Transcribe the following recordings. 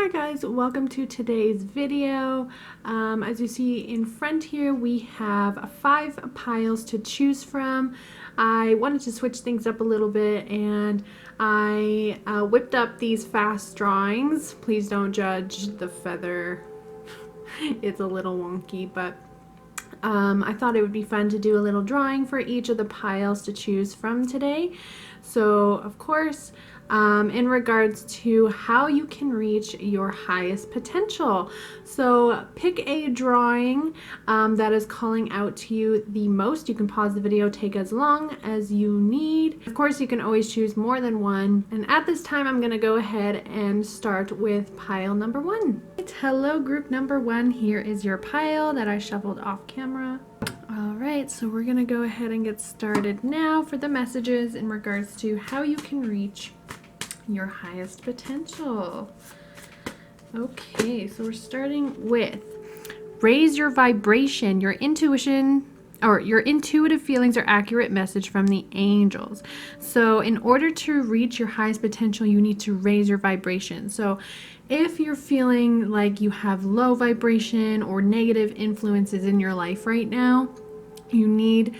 Hi guys, welcome to today's video. As you see in front here, we have 5 piles to choose from. I wanted to switch things up a little bit, and I whipped up these fast drawings. Please don't judge the feather. It's a little wonky, but I thought it would be fun to do a little drawing for each of the piles to choose from today. So of course, in regards to how you can reach your highest potential. So pick a drawing that is calling out to you the most. You can pause the video, take as long as you need. Of course, you can always choose more than one. And at this time, I'm gonna go ahead and start with pile number 1. Hello, group number 1. Here is your pile that I shuffled off camera. All right, so we're gonna go ahead and get started now for the messages in regards to how you can reach your highest potential. Okay, so we're starting with raise your vibration, your intuition, or your intuitive feelings are accurate message from the angels. So in order to reach your highest potential, you need to raise your vibration. So if you're feeling like you have low vibration or negative influences in your life right now, you need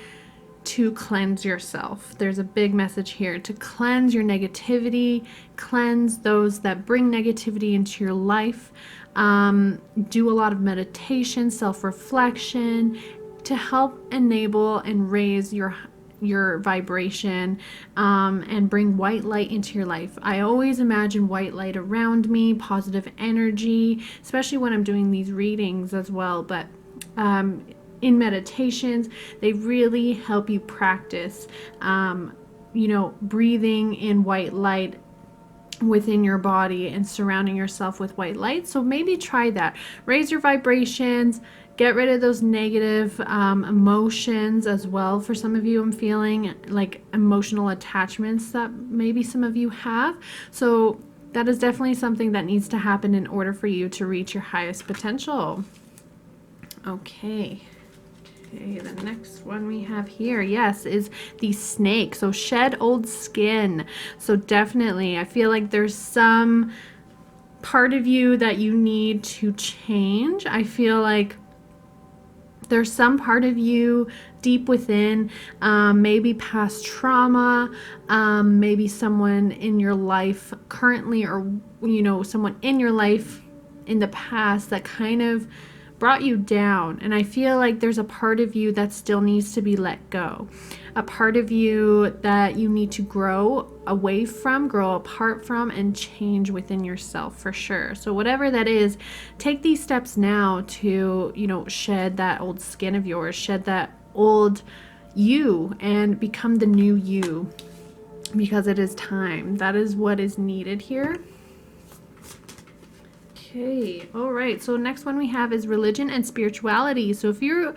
to cleanse yourself. There's a big message here to cleanse your negativity, cleanse those that bring negativity into your life. Do a lot of meditation, self-reflection to help enable and raise your vibration and bring white light into your life. I always imagine white light around me, positive energy, especially when I'm doing these readings as well. But in meditations, they really help you practice, breathing in white light within your body and surrounding yourself with white light. So maybe try that. Raise your vibrations, get rid of those negative emotions as well. For some of you, I'm feeling like emotional attachments that maybe some of you have. So that is definitely something that needs to happen in order for you to reach your highest potential. Okay, the next one we have here, yes, is the snake. So shed old skin. So definitely, I feel like there's some part of you that you need to change. I feel like there's some part of you deep within, maybe past trauma, maybe someone in your life currently, or someone in your life in the past that kind of brought you down. And I feel like there's a part of you that still needs to be let go, a part of you that you need to grow away from, grow apart from, and change within yourself for sure. So whatever that is, take these steps now to shed that old skin of yours, shed that old you, and become the new you, because it is time. That is what is needed here. Okay, all right, so next one we have is religion and spirituality. So if you're,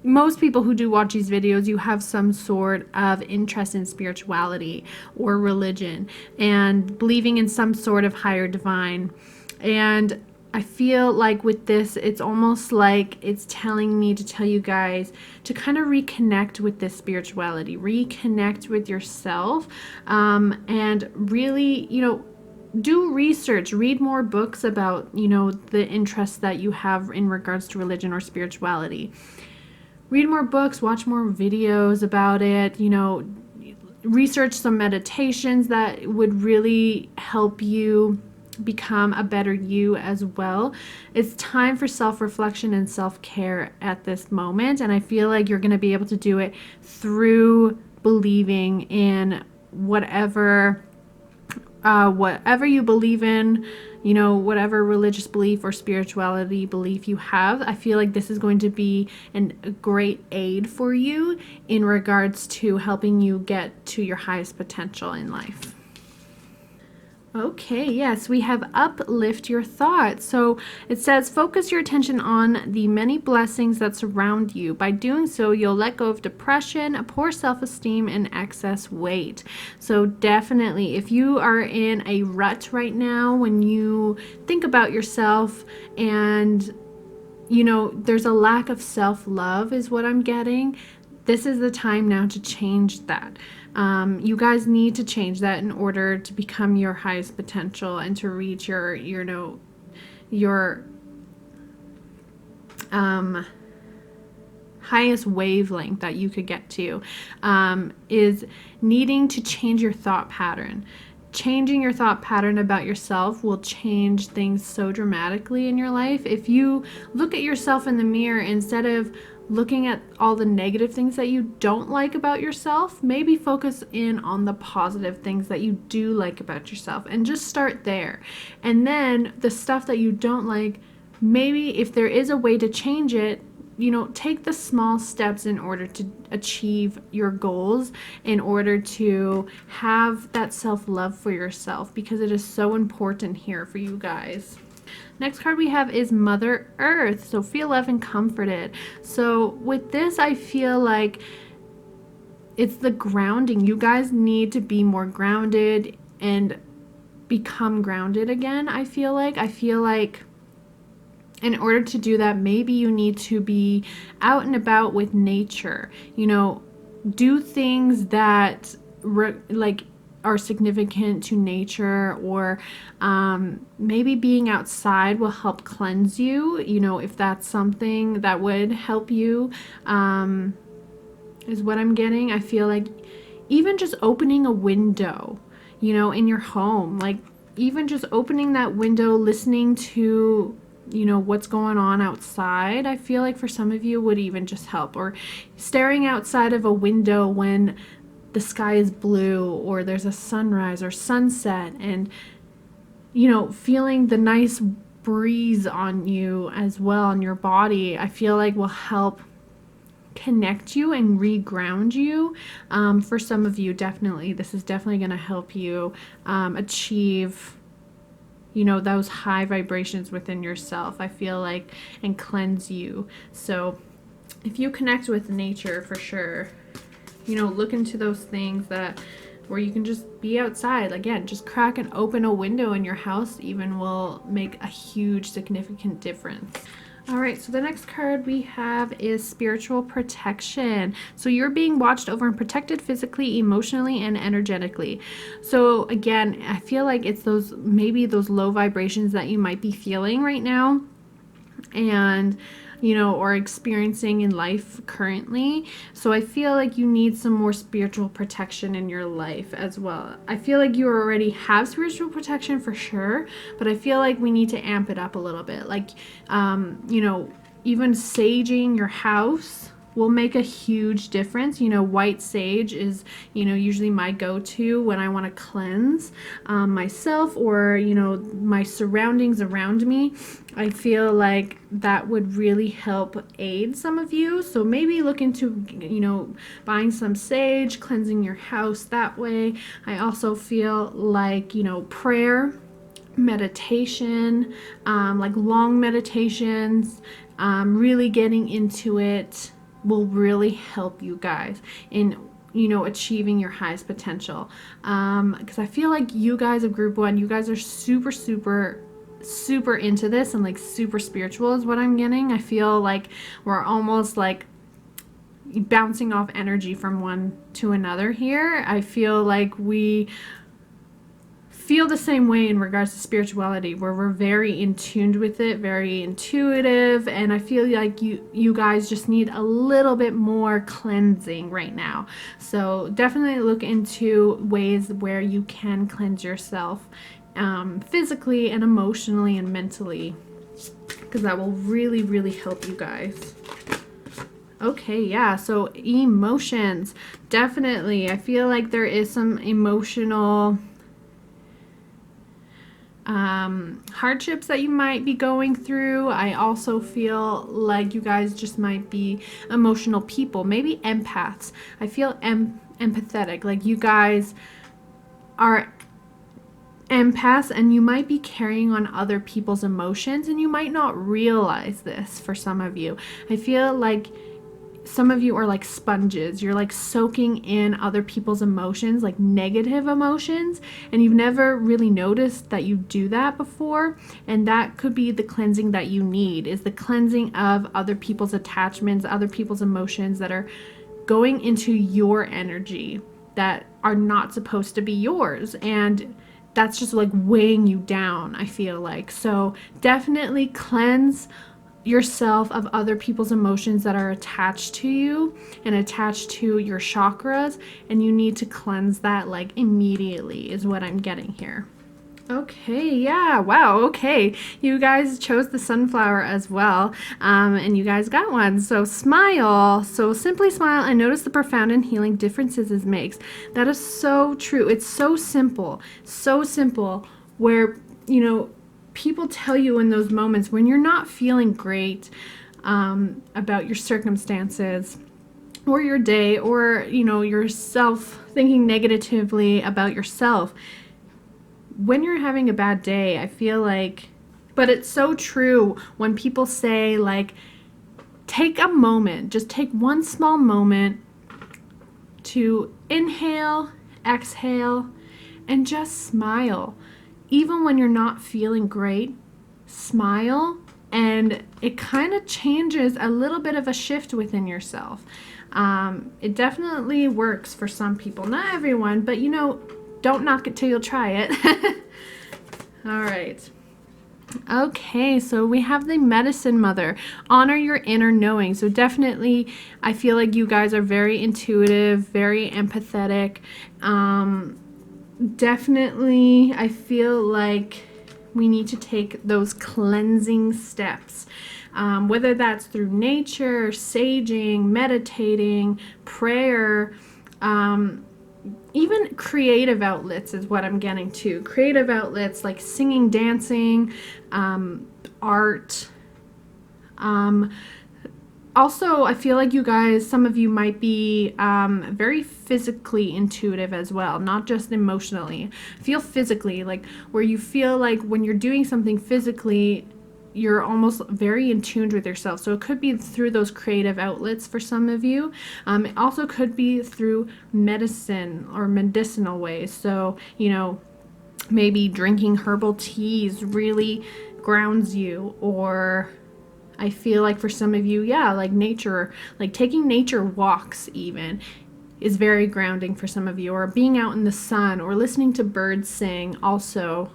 most people who do watch these videos, you have some sort of interest in spirituality or religion and believing in some sort of higher divine. And I feel like with this, it's almost like it's telling me to tell you guys to kind of reconnect with this spirituality, reconnect with yourself, and really, do research, read more books about, the interests that you have in regards to religion or spirituality. Read more books, watch more videos about it, research some meditations that would really help you become a better you as well. It's time for self-reflection and self-care at this moment, and I feel like you're going to be able to do it through believing in whatever you believe in, whatever religious belief or spirituality belief you have. I feel like this is going to be a great aid for you in regards to helping you get to your highest potential in life. Okay, yes, we have uplift your thoughts. So it says focus your attention on the many blessings that surround you. By doing so, you'll let go of depression, poor self-esteem, and excess weight. So definitely, if you are in a rut right now, when you think about yourself and there's a lack of self-love is what I'm getting, this is the time now to change that. You guys need to change that in order to become your highest potential and to reach your highest wavelength that you could get to, is needing to change your thought pattern. Changing your thought pattern about yourself will change things so dramatically in your life. If you look at yourself in the mirror, instead of looking at all the negative things that you don't like about yourself, maybe focus in on the positive things that you do like about yourself and just start there. And then the stuff that you don't like, maybe if there is a way to change it, take the small steps in order to achieve your goals, in order to have that self-love for yourself, because it is so important here for you guys. Next card we have is Mother Earth. So feel loved and comforted. So with this, I feel like it's the grounding. You guys need to be more grounded and become grounded again. I feel like in order to do that, maybe you need to be out and about with nature. Do things that are significant to nature, or maybe being outside will help cleanse you, if that's something that would help you, is what I'm getting. I feel like even just opening a window, in your home, like even just opening that window, listening to what's going on outside, I feel like for some of you would even just help. Or staring outside of a window when the sky is blue, or there's a sunrise or sunset, and feeling the nice breeze on you as well, on your body, I feel like will help connect you and reground you. For some of you, definitely, this is definitely going to help you achieve those high vibrations within yourself, I feel like, and cleanse you. So if you connect with nature, for sure, look into those things where you can just be outside. Again, just crack and open a window in your house even will make a huge, significant difference. All right, so the next card we have is spiritual protection. So you're being watched over and protected physically, emotionally, and energetically. So again, I feel like it's maybe those low vibrations that you might be feeling right now, and or experiencing in life currently. So I feel like you need some more spiritual protection in your life as well. I feel like you already have spiritual protection for sure, but I feel like we need to amp it up a little bit. Like, even saging your house will make a huge difference. White sage is, usually my go-to when I want to cleanse myself, or, my surroundings around me. I feel like that would really help aid some of you. So maybe look into, buying some sage, cleansing your house that way. I also feel like, prayer, meditation, like long meditations, really getting into it will really help you guys in achieving your highest potential, because I feel like you guys of group 1, you guys are super into this, and like super spiritual is what I'm getting. I feel like we're almost like bouncing off energy from one to another here. I feel like we feel the same way in regards to spirituality, where we're very in tune with it, very intuitive, and I feel like you guys just need a little bit more cleansing right now. So definitely look into ways where you can cleanse yourself, physically and emotionally and mentally, because that will really help you guys. Okay, yeah, so emotions, definitely. I feel like there is some emotional hardships that you might be going through. I also feel like you guys just might be emotional people, maybe empaths. I feel empathetic, like you guys are empaths, and you might be carrying on other people's emotions, and you might not realize this. For some of you, I feel like some of you are like sponges. You're like soaking in other people's emotions, like negative emotions, and you've never really noticed that you do that before. And that could be the cleansing that you need, is the cleansing of other people's attachments, other people's emotions that are going into your energy that are not supposed to be yours, and that's just like weighing you down, I feel like. So definitely cleanse yourself of other people's emotions that are attached to you and attached to your chakras, and you need to cleanse that like immediately is what I'm getting here. Okay, yeah, wow, okay. You guys chose the sunflower as well, and you guys got one. So smile. So simply smile and notice the profound and healing differences it makes. That is so true. It's so simple where, you know, people tell you in those moments when you're not feeling great about your circumstances or your day, or, you know, yourself thinking negatively about yourself. When you're having a bad day, I feel like, but it's so true when people say, like, take a moment, just take one small moment to inhale, exhale, and just smile. Even when you're not feeling great, smile, and it kind of changes a little bit of a shift within yourself. It definitely works for some people, not everyone, but you know, don't knock it till you'll try it. All right. Okay, so we have the Medicine Mother. Honor your inner knowing. So definitely, I feel like you guys are very intuitive, very empathetic. Definitely, I feel like we need to take those cleansing steps. Whether that's through nature, saging, meditating, prayer, even creative outlets is what I'm getting to. Creative outlets like singing, dancing, art. Also, I feel like you guys, some of you might be very physically intuitive as well, not just emotionally. Feel physically, like where you feel like when you're doing something physically, you're almost very in tune with yourself. So it could be through those creative outlets for some of you. It also could be through medicine or medicinal ways. So, you know, maybe drinking herbal teas really grounds you, or I feel like for some of you, yeah, like nature, like taking nature walks even is very grounding for some of you, or being out in the sun or listening to birds sing also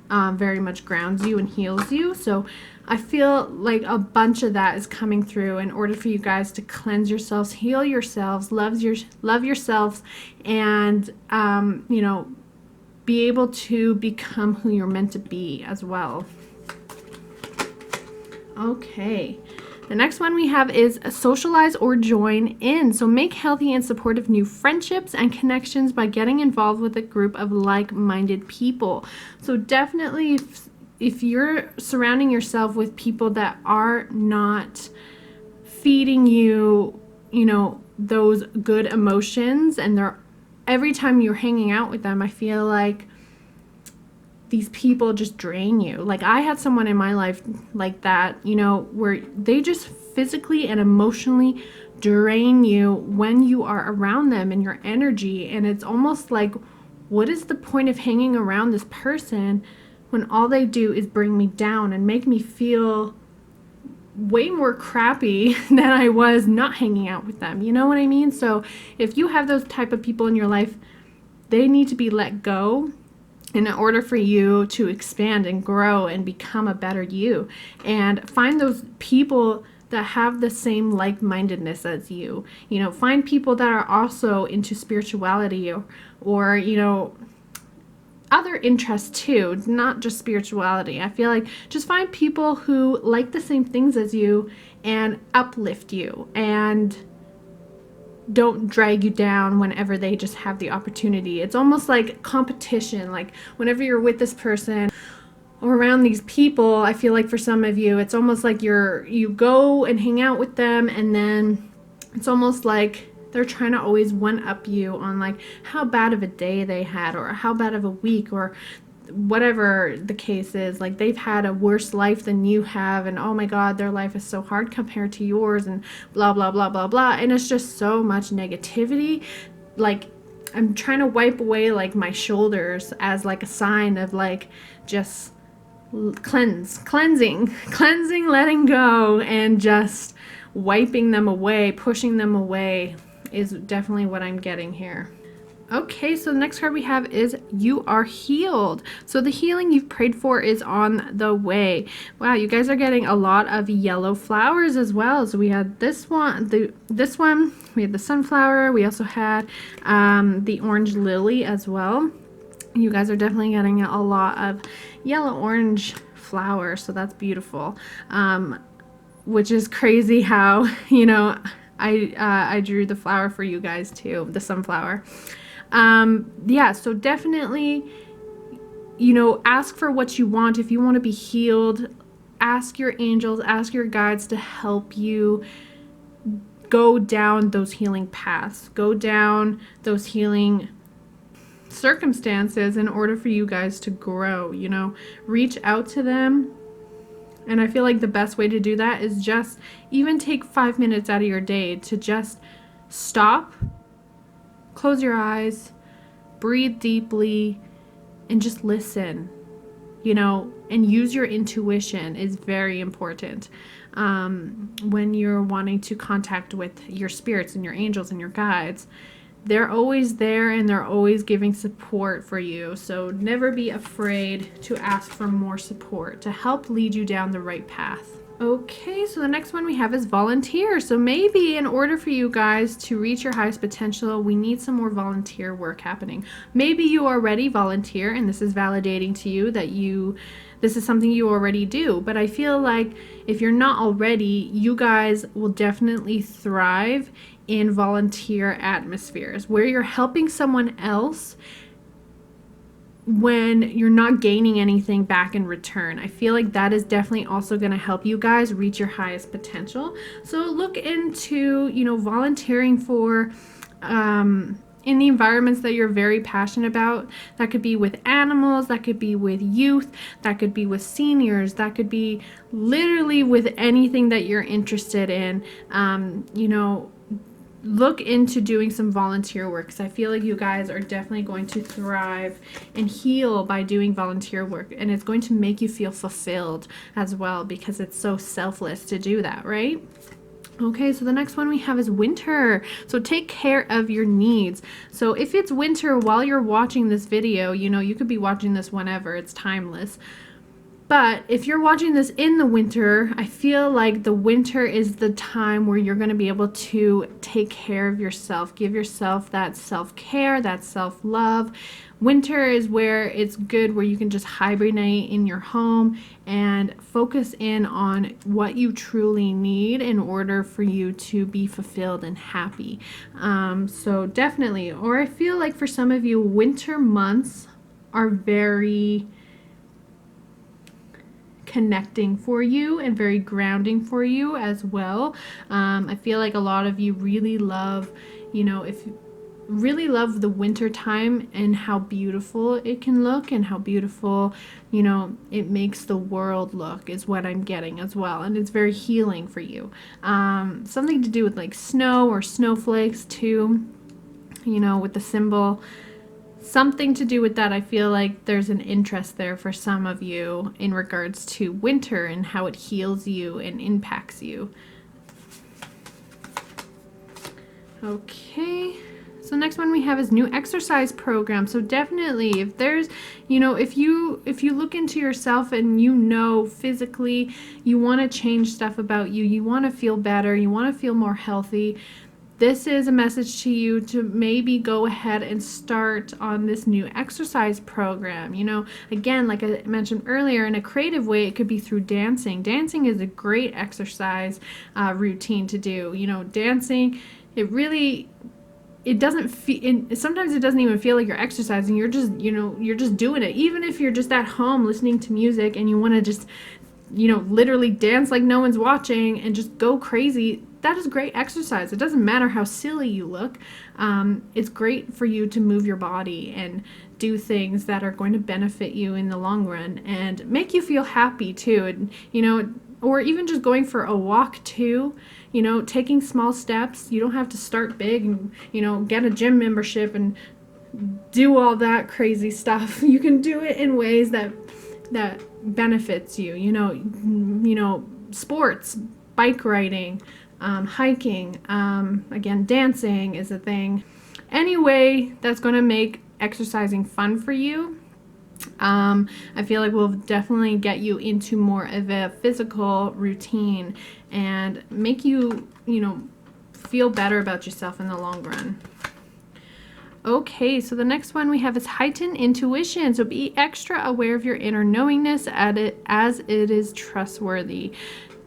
very much grounds you and heals you. So I feel like a bunch of that is coming through in order for you guys to cleanse yourselves, heal yourselves, love yourselves, and you know, be able to become who you're meant to be as well. Okay. The next one we have is socialize or join in. So make healthy and supportive new friendships and connections by getting involved with a group of like-minded people. So definitely, if you're surrounding yourself with people that are not feeding you, you know, those good emotions, and they're every time you're hanging out with them, I feel like these people just drain you. Like I had someone in my life like that, you know, where they just physically and emotionally drain you when you are around them and your energy. And it's almost like, what is the point of hanging around this person when all they do is bring me down and make me feel way more crappy than I was not hanging out with them? You know what I mean? So if you have those type of people in your life, they need to be let go in order for you to expand and grow and become a better you. And find those people that have the same like-mindedness as you. You know, find people that are also into spirituality, or you know, other interests too, not just spirituality. I feel like just find people who like the same things as you and uplift you and don't drag you down whenever they just have the opportunity. It's almost like competition. Like whenever you're with this person or around these people, I feel like for some of you, it's almost like you go and hang out with them, and then it's almost like they're trying to always one-up you on like how bad of a day they had, or how bad of a week, or whatever the case is. Like they've had a worse life than you have, and oh my god, their life is so hard compared to yours, and blah blah blah blah blah. And it's just so much negativity. Like I'm trying to wipe away like my shoulders as like a sign of like just cleansing, letting go, and just wiping them away, pushing them away. is definitely what I'm getting here. Okay, so the next card we have is you are healed. So the healing you've prayed for is on the way. Wow, you guys are getting a lot of yellow flowers as well. So we had this one, we had the sunflower. We also had the orange lily as well. You guys are definitely getting a lot of yellow-orange flowers, so that's beautiful. Which is crazy how, you know, I drew the flower for you guys too, the sunflower. Yeah, so definitely, you know, ask for what you want. If you want to be healed, ask your angels, ask your guides to help you go down those healing paths, go down those healing circumstances in order for you guys to grow, you know, reach out to them. And I feel like the best way to do that is just even take 5 minutes out of your day to just stop, close your eyes, breathe deeply, and just listen, you know, and use your intuition is very important when you're wanting to contact with your spirits and your angels and your guides. They're always there and they're always giving support for you. So never be afraid to ask for more support to help lead you down the right path. Okay, so the next one we have is volunteer. So maybe in order for you guys to reach your highest potential, we need some more volunteer work happening. Maybe you already volunteer and this is validating to you that this is something you already do. But I feel like if you're not already, you guys will definitely thrive in volunteer atmospheres where you're helping someone else when you're not gaining anything back in return. I feel like that is definitely also going to help you guys reach your highest potential. So look into, you know, volunteering for in the environments that you're very passionate about. That could be with animals, that could be with youth, that could be with seniors, that could be literally with anything that you're interested in. You know, look into doing some volunteer work because I feel like you guys are definitely going to thrive and heal by doing volunteer work, and it's going to make you feel fulfilled as well because it's so selfless to do that, right? Okay, so the next one we have is winter. So take care of your needs. So if it's winter while you're watching this video, you know, you could be watching this whenever, it's timeless. But if you're watching this in the winter, I feel like the winter is the time where you're going to be able to take care of yourself, give yourself that self-care, that self-love. Winter is where it's good, where you can just hibernate in your home and focus in on what you truly need in order for you to be fulfilled and happy. So definitely, or I feel like for some of you, winter months are very connecting for you and very grounding for you as well. I feel like a lot of you really love, you know, really love the winter time and how beautiful it can look and how beautiful, you know, it makes the world look is what I'm getting as well. And it's very healing for you. Something to do with like snow or snowflakes too, you know, with the symbol. Something to do with that. I feel like there's an interest there for some of you in regards to winter and how it heals you and impacts you. Okay, so next one we have is new exercise program. So definitely, if there's, you know, if you look into yourself and you know physically you want to change stuff about you, you want to feel better, you want to feel more healthy, this is a message to you to maybe go ahead and start on this new exercise program. You know, again, like I mentioned earlier, in a creative way, it could be through dancing. Dancing is a great exercise routine to do. You know, dancing, it doesn't feel, sometimes it doesn't even feel like you're exercising. You're just, you know, you're just doing it. Even if you're just at home listening to music and you want to just, you know, literally dance like no one's watching and just go crazy, that is great exercise. It doesn't matter how silly you look. It's great for you to move your body and do things that are going to benefit you in the long run and make you feel happy too. And, you know, or even just going for a walk too, you know, taking small steps. You don't have to start big and, you know, get a gym membership and do all that crazy stuff. You can do it in ways that benefits you, you know, sports, bike riding, hiking, again, dancing is a thing. Any way that's going to make exercising fun for you, I feel like will definitely get you into more of a physical routine and make you, feel better about yourself in the long run. Okay, so the next one we have is heightened intuition. So be extra aware of your inner knowingness as it is trustworthy.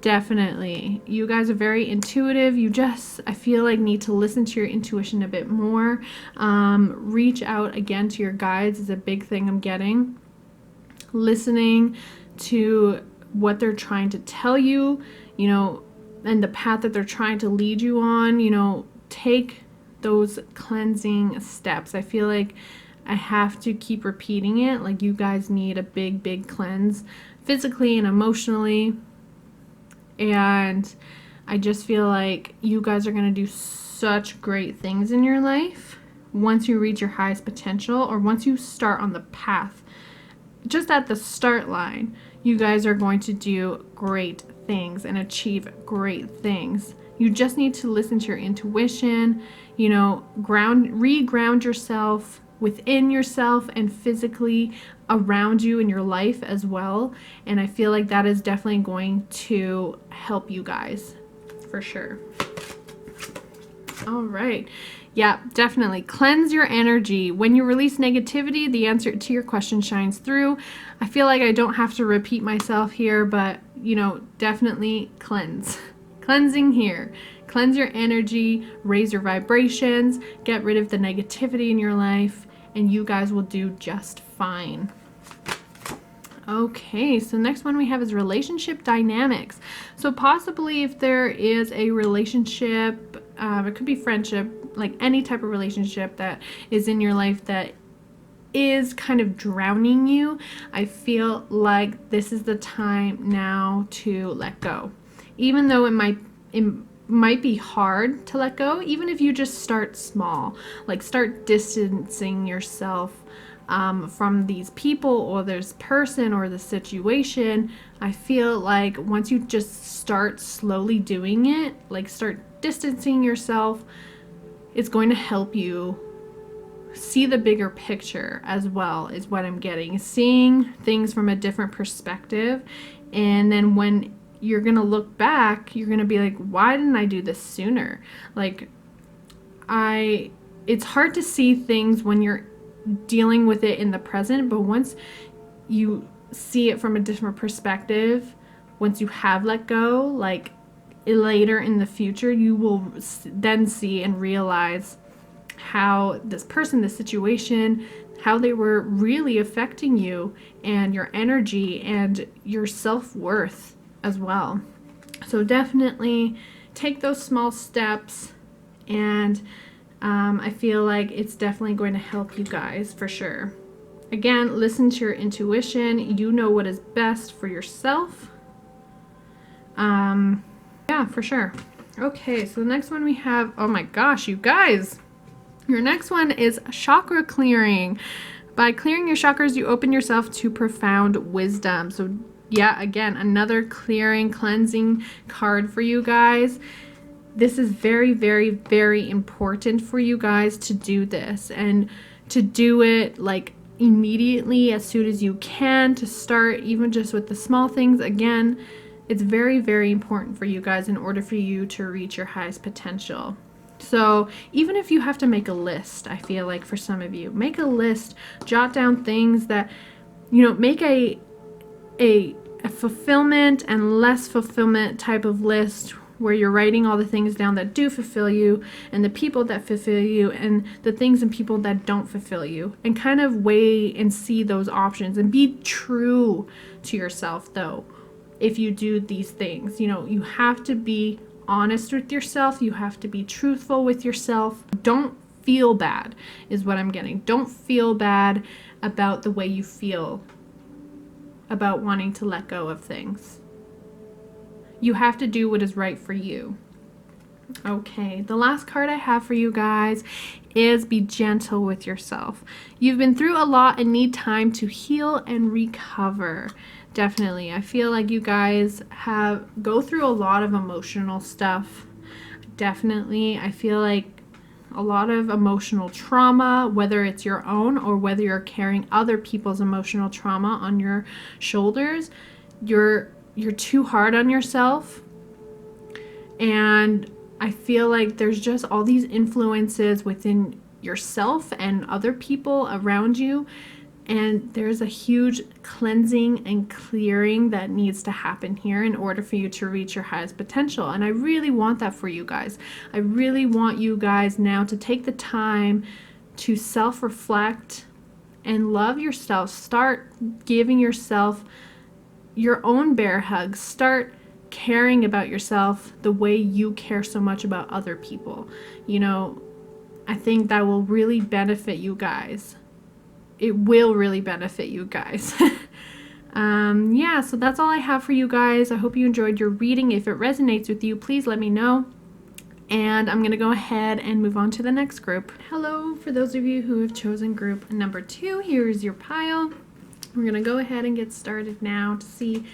Definitely. You guys are very intuitive. You just, I feel like, need to listen to your intuition a bit more. Reach out again to your guides is a big thing I'm getting. Listening to what they're trying to tell you, and the path that they're trying to lead you on, take those cleansing steps. I feel like I have to keep repeating it. Like, you guys need a big, big cleanse physically and emotionally. And I just feel like you guys are going to do such great things in your life once you reach your highest potential, or once you start on the path. Just at the start line, you guys are going to do great things and achieve great things. You just need to listen to your intuition, re-ground yourself within yourself and physically around you in your life as well. And I feel like that is definitely going to help you guys for sure. All right. Yeah, definitely. Cleanse your energy. When you release negativity, the answer to your question shines through. I feel like I don't have to repeat myself here, but, definitely cleanse. Cleansing here. Cleanse your energy, raise your vibrations, get rid of the negativity in your life, and you guys will do just fine. Okay, so next one we have is relationship dynamics. So possibly if there is a relationship, it could be friendship, like any type of relationship that is in your life that is kind of drowning you, I feel like this is the time now to let go. Even though it might be hard to let go, even if you just start small, like start distancing yourself from these people or this person or the situation. I feel like once you just start slowly doing it, like start distancing yourself, it's going to help you see the bigger picture as well, is what I'm getting. Seeing things from a different perspective. And then when you're going to look back, you're going to be like, why didn't I do this sooner? Like, it's hard to see things when you're dealing with it in the present, but once you see it from a different perspective, once you have let go, like later in the future, you will then see and realize how this person, this situation, how they were really affecting you and your energy and your self-worth as well. So definitely take those small steps, and I feel like it's definitely going to help you guys for sure. Again, listen to your intuition. You know what is best for yourself. Yeah, for sure. Okay, so the next one we have, oh my gosh, you guys. Your next one is chakra clearing. By clearing your chakras, you open yourself to profound wisdom. So yeah, again, another clearing, cleansing card for you guys. This is very, very, very important for you guys to do this, and to do it like immediately as soon as you can, to start even just with the small things. Again, it's very, very important for you guys in order for you to reach your highest potential. So even if you have to make a list, I feel like for some of you, make a list, jot down things that, make a fulfillment and less fulfillment type of list, where you're writing all the things down that do fulfill you and the people that fulfill you and the things and people that don't fulfill you, and kind of weigh and see those options, and be true to yourself though. If you do these things, you have to be honest with yourself. You have to be truthful with yourself. Don't feel bad is what I'm getting. Don't feel bad about the way you feel about wanting to let go of things. You have to do what is right for you. Okay, the last card I have for you guys is be gentle with yourself. You've been through a lot and need time to heal and recover. Definitely. I feel like you guys go through a lot of emotional stuff. definitely, I feel like a lot of emotional trauma, whether it's your own or whether you're carrying other people's emotional trauma on your shoulders, you're too hard on yourself. And I feel like there's just all these influences within yourself and other people around you, and there's a huge cleansing and clearing that needs to happen here in order for you to reach your highest potential. And I really want that for you guys. I really want you guys now to take the time to self-reflect and love yourself. Start giving yourself your own bear hugs. Start caring about yourself the way you care so much about other people. You know, I think that will really benefit you guys. It will really benefit you guys. Yeah, so that's all I have for you guys. I hope you enjoyed your reading. If it resonates with you, please let me know. And I'm going to go ahead and move on to the next group. Hello, for those of you who have chosen group number 2, here's your pile. We're going to go ahead and get started now to see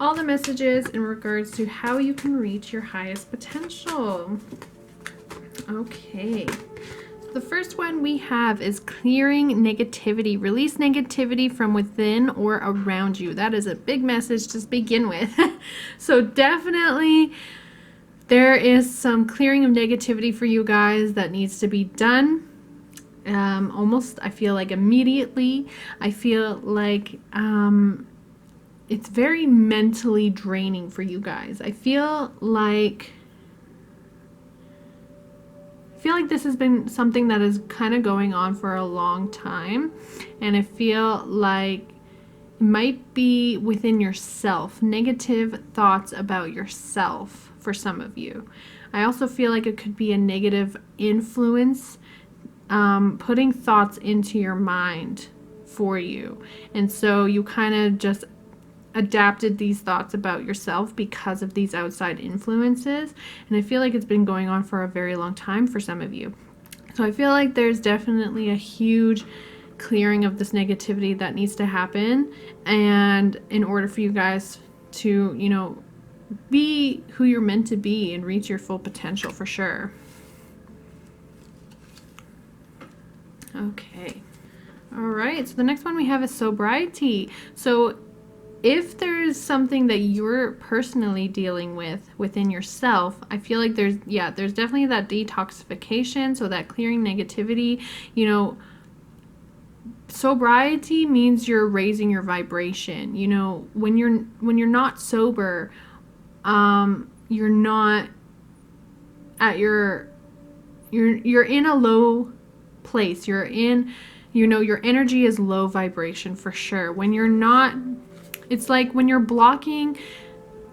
all the messages in regards to how you can reach your highest potential. Okay. The first one we have is clearing negativity. Release negativity from within or around you. That is a big message to begin with. So definitely there is some clearing of negativity for you guys that needs to be done. Almost, I feel like immediately. I feel like it's very mentally draining for you guys. I feel like this has been something that is kind of going on for a long time, and I feel like it might be within yourself, negative thoughts about yourself for some of you. I also feel like it could be a negative influence, putting thoughts into your mind for you, and so you kind of just adapted these thoughts about yourself because of these outside influences. And I feel like it's been going on for a very long time for some of you. So I feel like there's definitely a huge clearing of this negativity that needs to happen, and in order for you guys to, you know, be who you're meant to be and reach your full potential for sure. Okay. All right. So the next one we have is sobriety. So if there's something that you're personally dealing with within yourself, I feel like there's definitely that detoxification, so that clearing negativity. You know, sobriety means you're raising your vibration. You know, when you're not sober, you're not at you're in a low place. You're in, you know, your energy is low vibration for sure. When you're not, it's like when you're blocking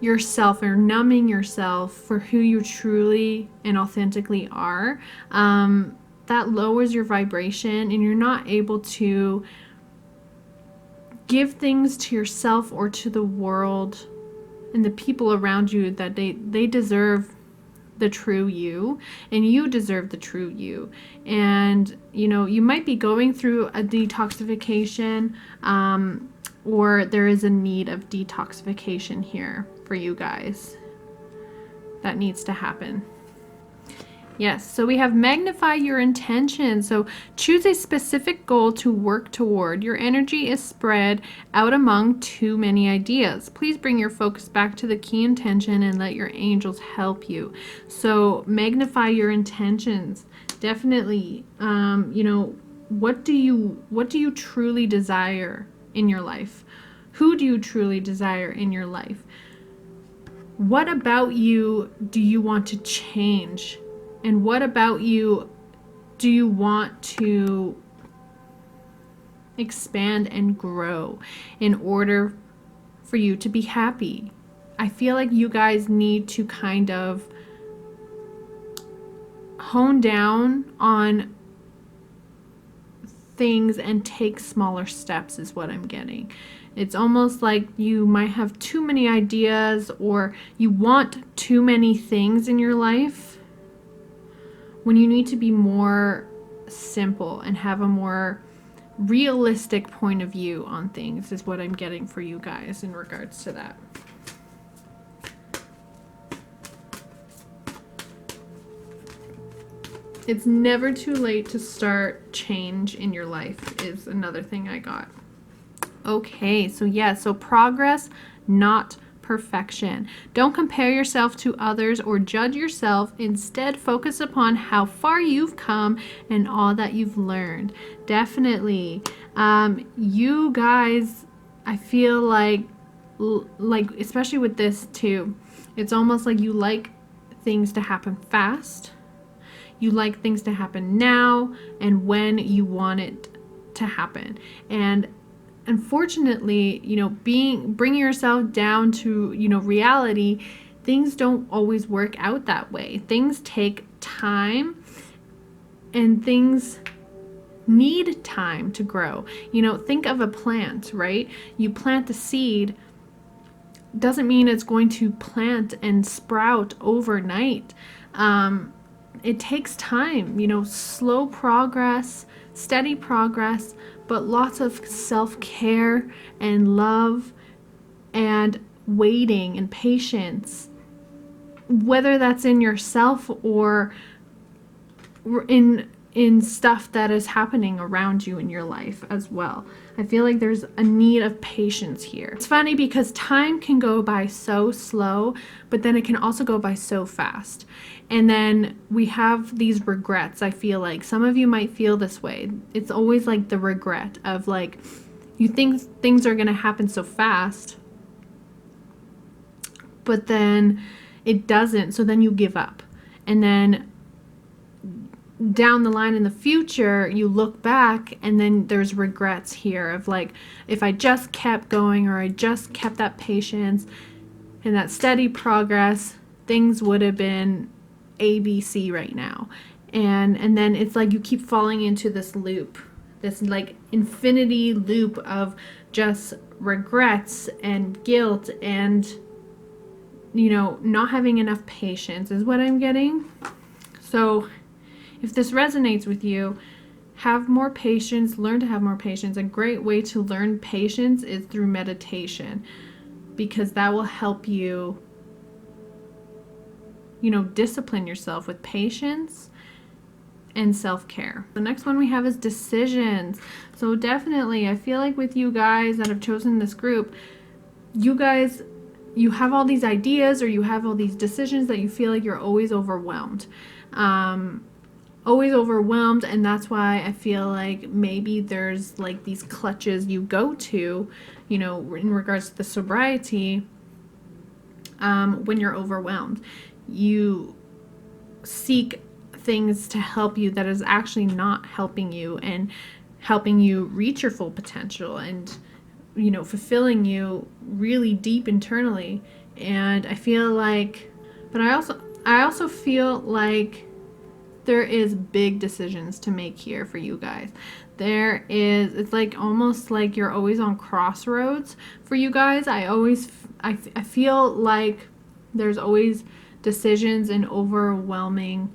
yourself or numbing yourself for who you truly and authentically are, that lowers your vibration, and you're not able to give things to yourself or to the world and the people around you that they deserve the true you, and you deserve the true you. And you know, you might be going through a detoxification, or there is a need of detoxification here for you guys that needs to happen. Yes, so we have magnify your intention. So choose a specific goal to work toward. Your energy is spread out among too many ideas. Please bring your focus back to the key intention and let your angels help you. So magnify your intentions. Definitely, you know, what do you truly desire in your life? Who do you truly desire in your life? What about you do you want to change? And what about you do you want to expand and grow in order for you to be happy? I feel like you guys need to kind of hone down on things and take smaller steps is what I'm getting. It's almost like you might have too many ideas, or you want too many things in your life, when you need to be more simple and have a more realistic point of view on things is what I'm getting for you guys in regards to that. It's never too late to start change in your life is another thing I got. Okay, so yeah, so progress, not perfection. Don't compare yourself to others or judge yourself. Instead, focus upon how far you've come and all that you've learned. Definitely. You guys, I feel like especially with this too, it's almost like you like things to happen fast. You like things to happen now and when you want it to happen. And unfortunately, bringing yourself down to, reality, things don't always work out that way. Things take time and things need time to grow. Think of a plant, right? You plant the seed, doesn't mean it's going to plant and sprout overnight. It takes time, slow progress, steady progress, but lots of self-care and love and waiting and patience, whether that's in yourself or in stuff that is happening around you in your life as well. I feel like there's a need of patience here. It's funny because time can go by so slow, but then it can also go by so fast. And then we have these regrets. I feel like some of you might feel this way. It's always like the regret of like, you think things are going to happen so fast, but then it doesn't. So then you give up. And then down the line in the future, you look back and then there's regrets here of like, if I just kept going or I just kept that patience and that steady progress, things would have been ABC right now. And then it's like you keep falling into this loop, this like infinity loop of just regrets and guilt and, not having enough patience is what I'm getting. So if this resonates with you, have more patience, learn to have more patience. A great way to learn patience is through meditation, because that will help you, discipline yourself with patience and self-care. The next one we have is decisions. So definitely, I feel like with you guys that have chosen this group, you guys, you have all these ideas or you have all these decisions that you feel like you're always overwhelmed. And that's why I feel like maybe there's like these clutches you go to, in regards to the sobriety, when you're overwhelmed. You seek things to help you that is actually not helping you and helping you reach your full potential and, fulfilling you really deep internally. And I feel like, but I also feel like there is big decisions to make here for you guys. It's like almost like you're always on crossroads for you guys. I feel like there's always decisions and overwhelming,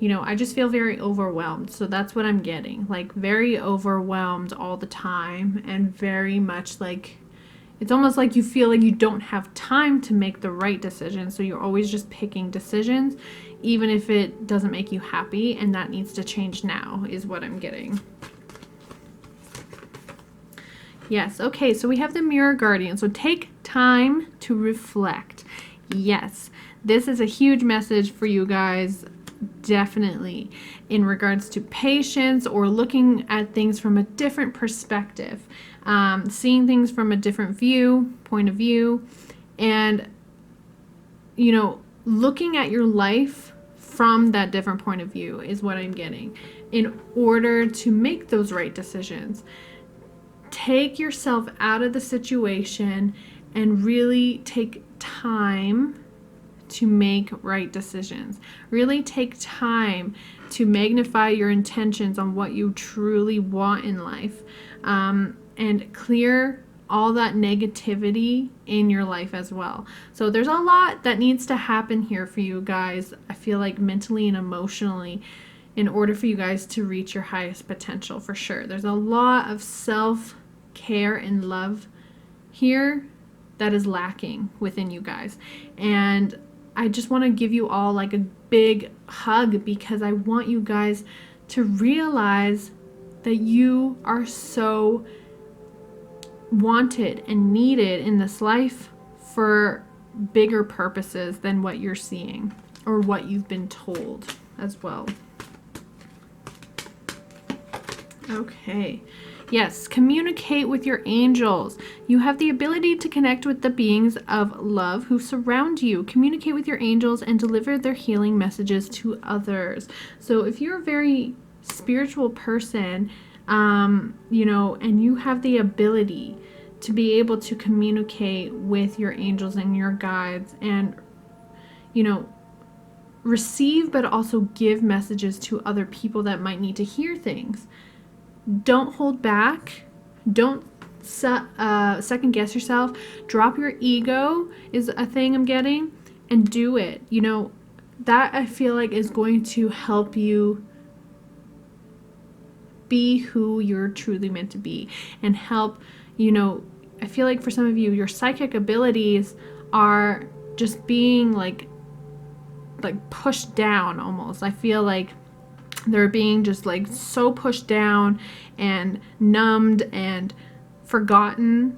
I just feel very overwhelmed. So that's what I'm getting, like very overwhelmed all the time and very much like, it's almost like you feel like you don't have time to make the right decision. So you're always just picking decisions, even if it doesn't make you happy, and that needs to change now is what I'm getting. Yes, okay, so we have the Mirror Guardian. So take time to reflect. Yes, this is a huge message for you guys, definitely, in regards to patience or looking at things from a different perspective, seeing things from a different point of view, and, looking at your life from that different point of view is what I'm getting in order to make those right decisions. Take yourself out of the situation and really take time to make right decisions. Really take time to magnify your intentions on what you truly want in life, and clear all that negativity in your life as well. So there's a lot that needs to happen here for you guys, I feel like mentally and emotionally, in order for you guys to reach your highest potential, for sure. There's a lot of self-care and love here that is lacking within you guys. And I just want to give you all like a big hug, because I want you guys to realize that you are so wanted and needed in this life for bigger purposes than what you're seeing or what you've been told as well. Okay. Yes, communicate with your angels. You have the ability to connect with the beings of love who surround you. Communicate with your angels and deliver their healing messages to others. So if you're a very spiritual person, you know, and you have the ability to be able to communicate with your angels and your guides and, you know, receive but also give messages to other people that might need to hear things. Don't hold back. Don't second guess yourself. Drop your ego is a thing I'm getting, and do it. You know, that I feel like is going to help you be who you're truly meant to be and help, you know, I feel like for some of you, your psychic abilities are just being like pushed down almost. I feel like they're being just like so pushed down and numbed and forgotten.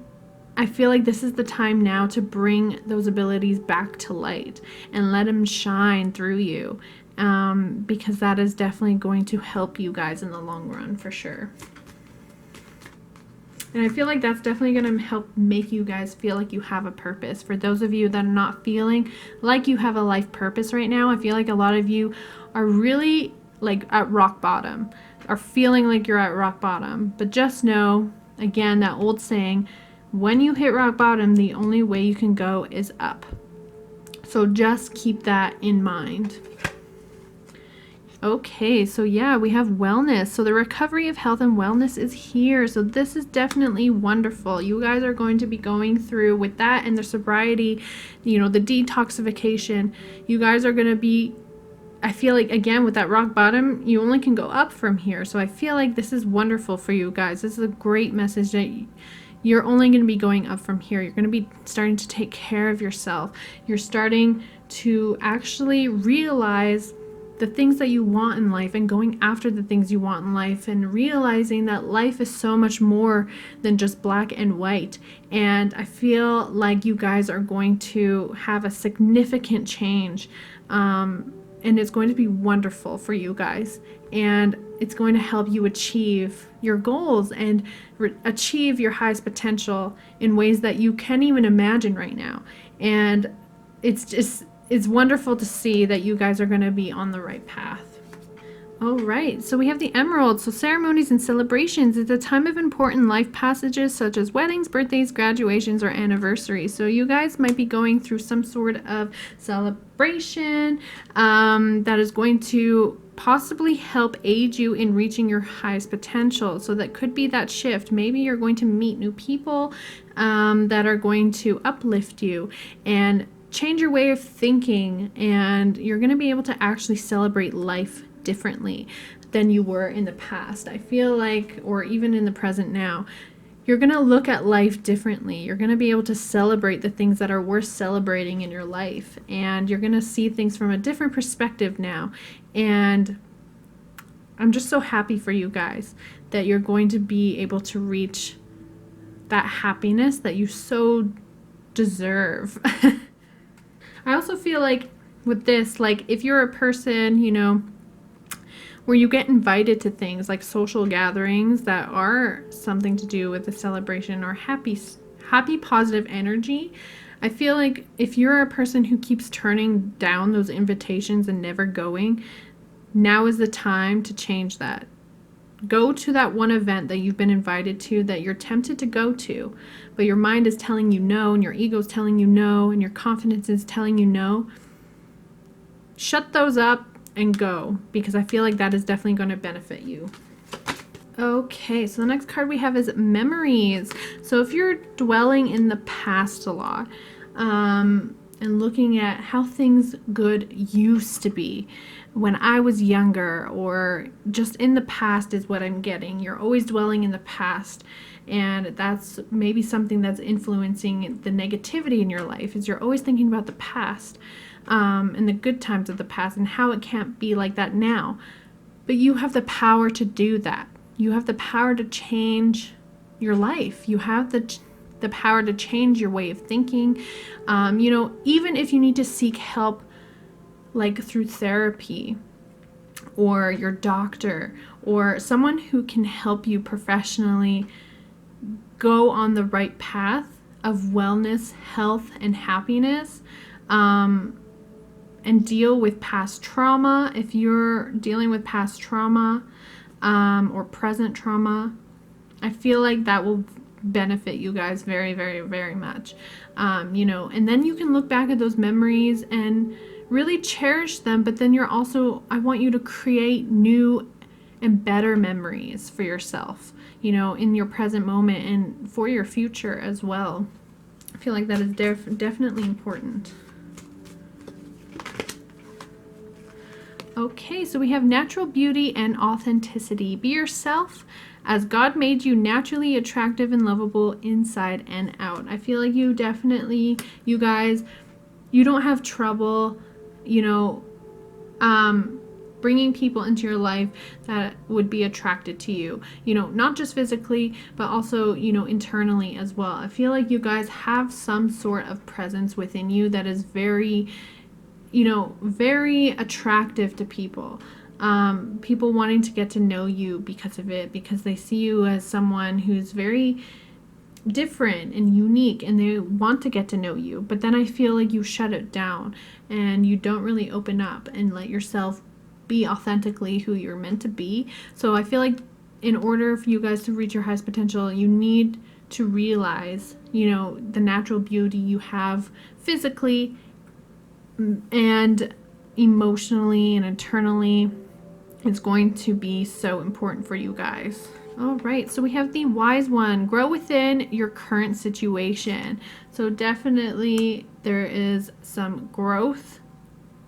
I feel like this is the time now to bring those abilities back to light and let them shine through you, because that is definitely going to help you guys in the long run for sure. And I feel like that's definitely going to help make you guys feel like you have a purpose. For those of you that are not feeling like you have a life purpose right now, I feel like a lot of you are really like at rock bottom, are feeling like you're at rock bottom. But just know, again, that old saying, when you hit rock bottom, the only way you can go is up. So just keep that in mind. Okay, so yeah, we have wellness. So the recovery of health and wellness is here. So this is definitely wonderful. You guys are going to be going through with that and the sobriety, you know, the detoxification. You guys are going to be, I feel like, again, with that rock bottom, you only can go up from here. So I feel like this is wonderful for you guys. This is a great message that you're only going to be going up from here. You're going to be starting to take care of yourself. You're starting to actually realize the things that you want in life and going after the things you want in life and realizing that life is so much more than just black and white. And I feel like you guys are going to have a significant change, and it's going to be wonderful for you guys, and it's going to help you achieve your goals and achieve your highest potential in ways that you can't even imagine right now. And it's wonderful to see that you guys are going to be on the right path. All right, so we have the emerald. So ceremonies and celebrations. It's a time of important life passages such as weddings, birthdays, graduations, or anniversaries. So you guys might be going through some sort of celebration that is going to possibly help aid you in reaching your highest potential. So that could be that shift. Maybe you're going to meet new people that are going to uplift you and change your way of thinking, and you're going to be able to actually celebrate life differently than you were in the past. I feel like, or even in the present now, you're going to look at life differently. You're going to be able to celebrate the things that are worth celebrating in your life, and you're going to see things from a different perspective now. And I'm just so happy for you guys that you're going to be able to reach that happiness that you so deserve. I also feel like with this, like if you're a person, you know, where you get invited to things like social gatherings that are something to do with a celebration or happy positive energy, I feel like if you're a person who keeps turning down those invitations and never going, now is the time to change that. Go to that one event that you've been invited to that you're tempted to go to, but your mind is telling you no, and your ego is telling you no, and your confidence is telling you no. Shut those up and go, because I feel like that is definitely going to benefit you. Okay, so the next card we have is memories. So if you're dwelling in the past a lot, and looking at how things good used to be when I was younger, or just in the past is what I'm getting. You're always dwelling in the past, And that's maybe something that's influencing the negativity in your life, is you're always thinking about the past, and the good times of the past and how it can't be like that now. But you have the power to do that. You have the power to change your life. You have the power to change your way of thinking. Even if you need to seek help, like through therapy or your doctor or someone who can help you professionally go on the right path of wellness, health, and happiness, and deal with past trauma. If you're dealing with past trauma or present trauma, I feel like that will benefit you guys very, very, very much. And then you can look back at those memories and really cherish them, but then I want you to create new and better memories for yourself, in your present moment and for your future as well. I feel like that is definitely important. Okay, so we have natural beauty and authenticity. Be yourself as God made you, naturally attractive and lovable inside and out. I feel like you guys, you don't have trouble, bringing people into your life that would be attracted to you, not just physically, but also, internally as well. I feel like you guys have some sort of presence within you that is very, very attractive to people. People wanting to get to know you because of it, because they see you as someone who's very different and unique, and they want to get to know you. But then I feel like you shut it down and you don't really open up and let yourself be authentically who you're meant to be. So I feel like in order for you guys to reach your highest potential, you need to realize, the natural beauty you have physically and emotionally and internally. It's going to be so important for you guys. All right, so we have the wise one. Grow within your current situation. So definitely there is some growth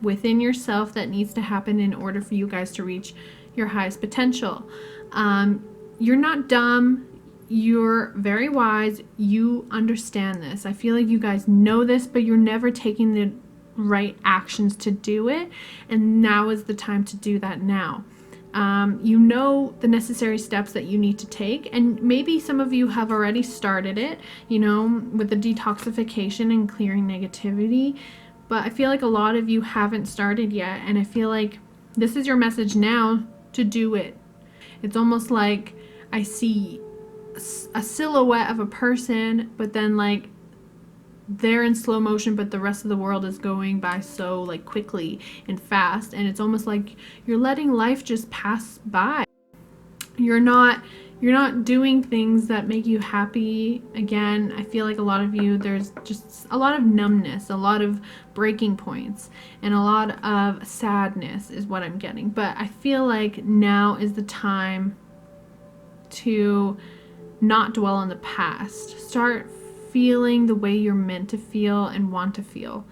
within yourself that needs to happen in order for you guys to reach your highest potential. You're not dumb. You're very wise. You understand this. I feel like you guys know this, but you're never taking the right actions to do it, and now is the time to do that now. The necessary steps that you need to take, and maybe some of you have already started it, with the detoxification and clearing negativity, but I feel like a lot of you haven't started yet, and I feel like this is your message now to do it. It's almost like I see a silhouette of a person, but then like they're in slow motion, but the rest of the world is going by so like quickly and fast, and it's almost like you're letting life just pass by. You're not doing things that make you happy. Again, I feel like a lot of you, there's just a lot of numbness, a lot of breaking points, and a lot of sadness is what I'm getting. But I feel like now is the time to not dwell on the past. Start feeling the way you're meant to feel and want to feel.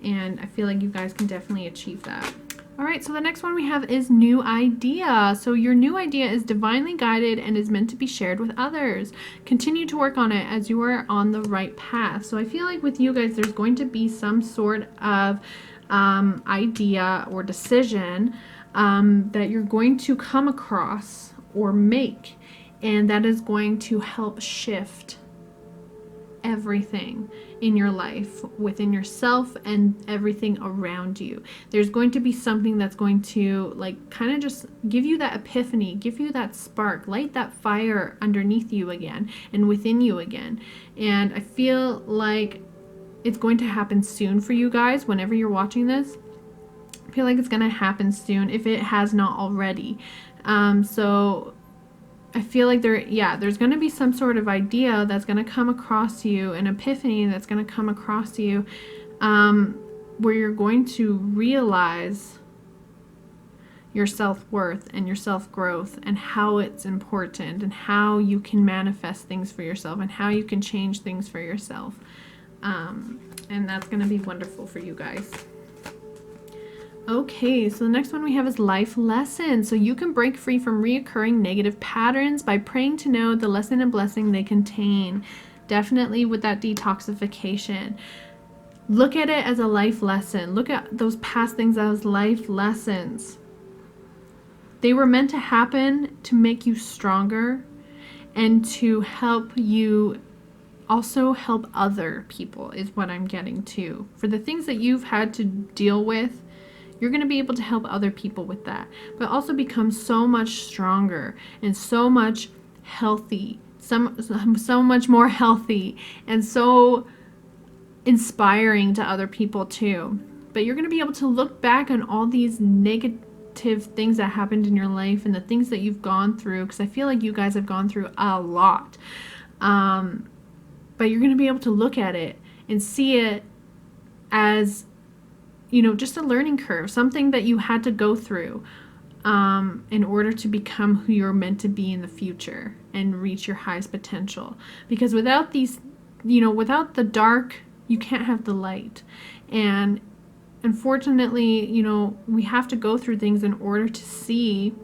And I feel like you guys can definitely achieve that. All right, so the next one we have is new idea. So your new idea is divinely guided and is meant to be shared with others. Continue to work on it as you are on the right path. So I feel like with you guys, there's going to be some sort of idea or decision that you're going to come across or make, and that is going to help shift everything in your life, within yourself and everything around you. There's going to be something that's going to like kind of just give you that epiphany, give you that spark, light that fire underneath you again and within you again. And I feel like it's going to happen soon for you guys. Whenever you're watching this, I feel like it's going to happen soon if it has not already. So I feel like there's going to be some sort of idea that's going to come across you, an epiphany that's going to come across you, where you're going to realize your self-worth and your self-growth and how it's important and how you can manifest things for yourself and how you can change things for yourself. And that's going to be wonderful for you guys. Okay, so the next one we have is life lessons. So you can break free from reoccurring negative patterns by praying to know the lesson and blessing they contain. Definitely with that detoxification. Look at it as a life lesson. Look at those past things as life lessons. They were meant to happen to make you stronger and to help you also help other people, is what I'm getting to. For the things that you've had to deal with, you're going to be able to help other people with that, but also become so much stronger and so much healthy, so much more healthy and so inspiring to other people too. But you're going to be able to look back on all these negative things that happened in your life and the things that you've gone through, because I feel like you guys have gone through a lot. But you're going to be able to look at it and see it as, you know, just a learning curve, something that you had to go through in order to become who you're meant to be in the future and reach your highest potential. Because without these, you know, without the dark, you can't have the light. And unfortunately, you know, we have to go through things in order to see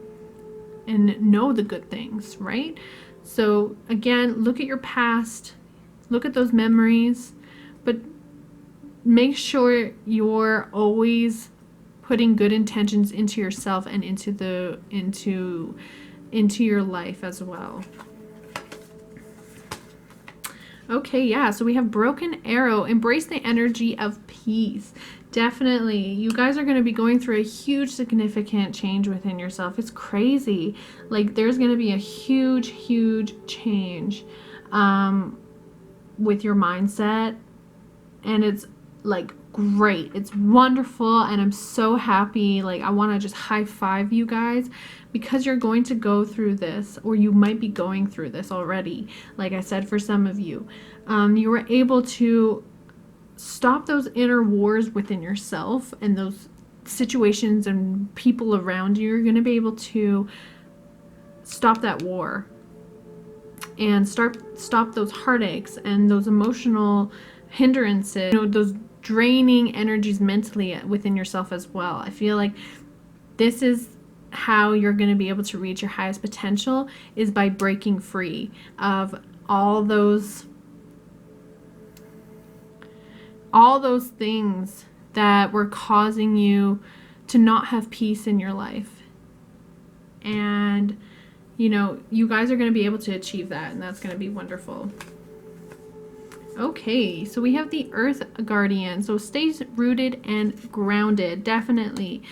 and know the good things, right? So again, look at your past, look at those memories, but make sure you're always putting good intentions into yourself and into your life as well. Okay, yeah, so we have broken arrow. Embrace the energy of peace. Definitely. You guys are going to be going through a huge significant change within yourself. It's crazy. Like, there's going to be a huge change with your mindset, and it's like great. It's wonderful, and I'm so happy. Like, I want to just high five you guys, because you're going to go through this, or you might be going through this already. Like I said, for some of you, you were able to stop those inner wars within yourself and those situations and people around you. You're going to be able to stop that war and stop those heartaches and those emotional hindrances, you know, those draining energies mentally within yourself as well. I feel like this is how you're going to be able to reach your highest potential, is by breaking free of all those things that were causing you to not have peace in your life. And, you know, you guys are going to be able to achieve that, and that's going to be wonderful. Okay, so we have the Earth Guardian. So stay rooted and grounded, definitely.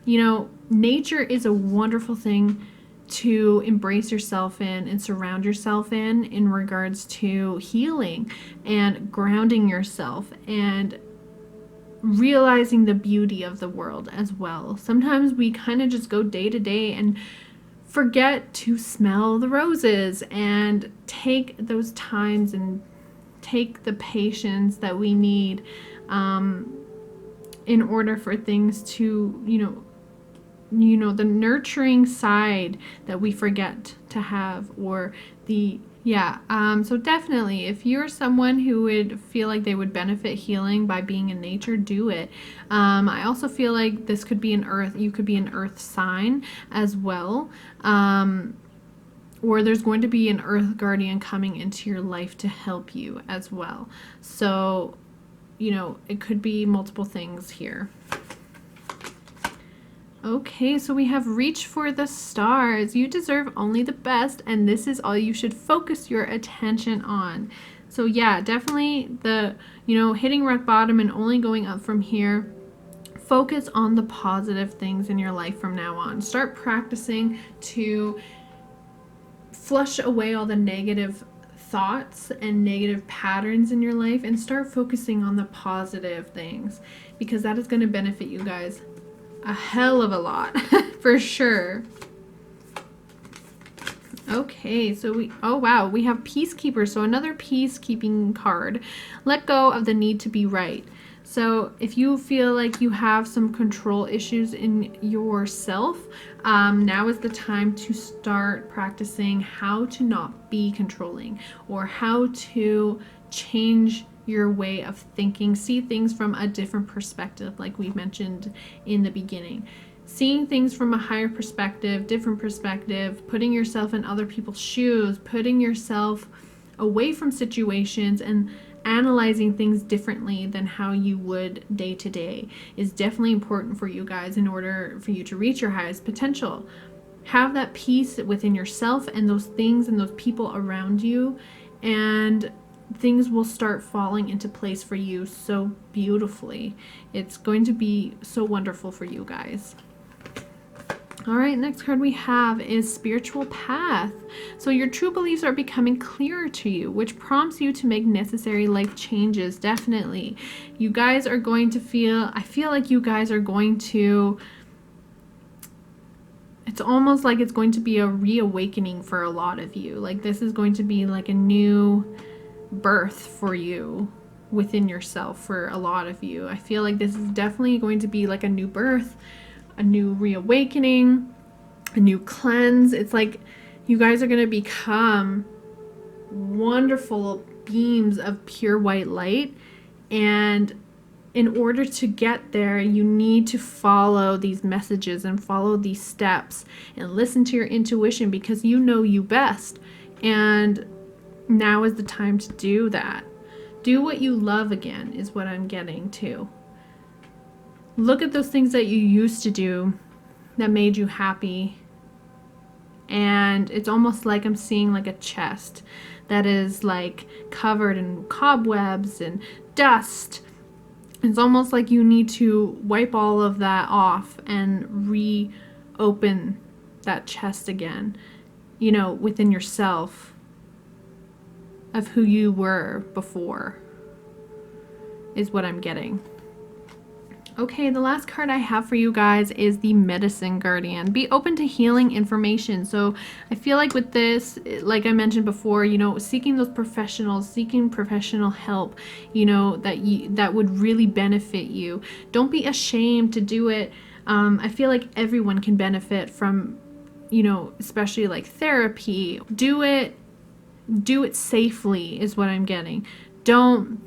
You know, nature is a wonderful thing to embrace yourself in and surround yourself in regards to healing and grounding yourself and realizing the beauty of the world as well. Sometimes we kind of just go day to day and forget to smell the roses and take those times and take the patience that we need in order for things to, you know, the nurturing side that we forget to have, or the, so definitely, if you're someone who would feel like they would benefit healing by being in nature, do it. I also feel like this could be you could be an earth sign as well. Or there's going to be an earth guardian coming into your life to help you as well. So, you know, it could be multiple things here. Okay, so we have reach for the stars. You deserve only the best, and this is all you should focus your attention on. So yeah, definitely hitting rock bottom and only going up from here. Focus on the positive things in your life from now on. Start practicing to flush away all the negative thoughts and negative patterns in your life and start focusing on the positive things, because that is going to benefit you guys a hell of a lot for sure. Okay, so we have Peacekeeper, so another peacekeeping card. Let go of the need to be right. So if you feel like you have some control issues in yourself, now is the time to start practicing how to not be controlling, or how to change your way of thinking. See things from a different perspective, like we mentioned in the beginning. Seeing things from a higher perspective, different perspective, putting yourself in other people's shoes, putting yourself away from situations and analyzing things differently than how you would day to day is definitely important for you guys in order for you to reach your highest potential. Have that peace within yourself and those things and those people around you, and things will start falling into place for you so beautifully. It's going to be so wonderful for you guys. All right, next card we have is Spiritual Path. So your true beliefs are becoming clearer to you, which prompts you to make necessary life changes. Definitely. You guys are going to I feel like you guys are going to, it's almost like it's going to be a reawakening for a lot of you. Like this is going to be like a new birth for you within yourself for a lot of you. I feel like this is definitely going to be like a new birth, a new reawakening, a new cleanse. It's like you guys are going to become wonderful beams of pure white light, and in order to get there, you need to follow these messages and follow these steps and listen to your intuition, because you know you best. And now is the time to do that. Do what you love again is what I'm getting to. Look at those things that you used to do that made you happy. And it's almost like I'm seeing like a chest that is like covered in cobwebs and dust. It's almost like you need to wipe all of that off and reopen that chest again, you know, within yourself, of who you were before, is what I'm getting. Okay, the last card I have for you guys is the Medicine Guardian. Be open to healing information. So I feel like with this, like I mentioned before, you know, seeking those professionals, seeking professional help, you know, that would really benefit you. Don't be ashamed to do it. I feel like everyone can benefit from, you know, especially like therapy. Do it safely is what I'm getting. Don't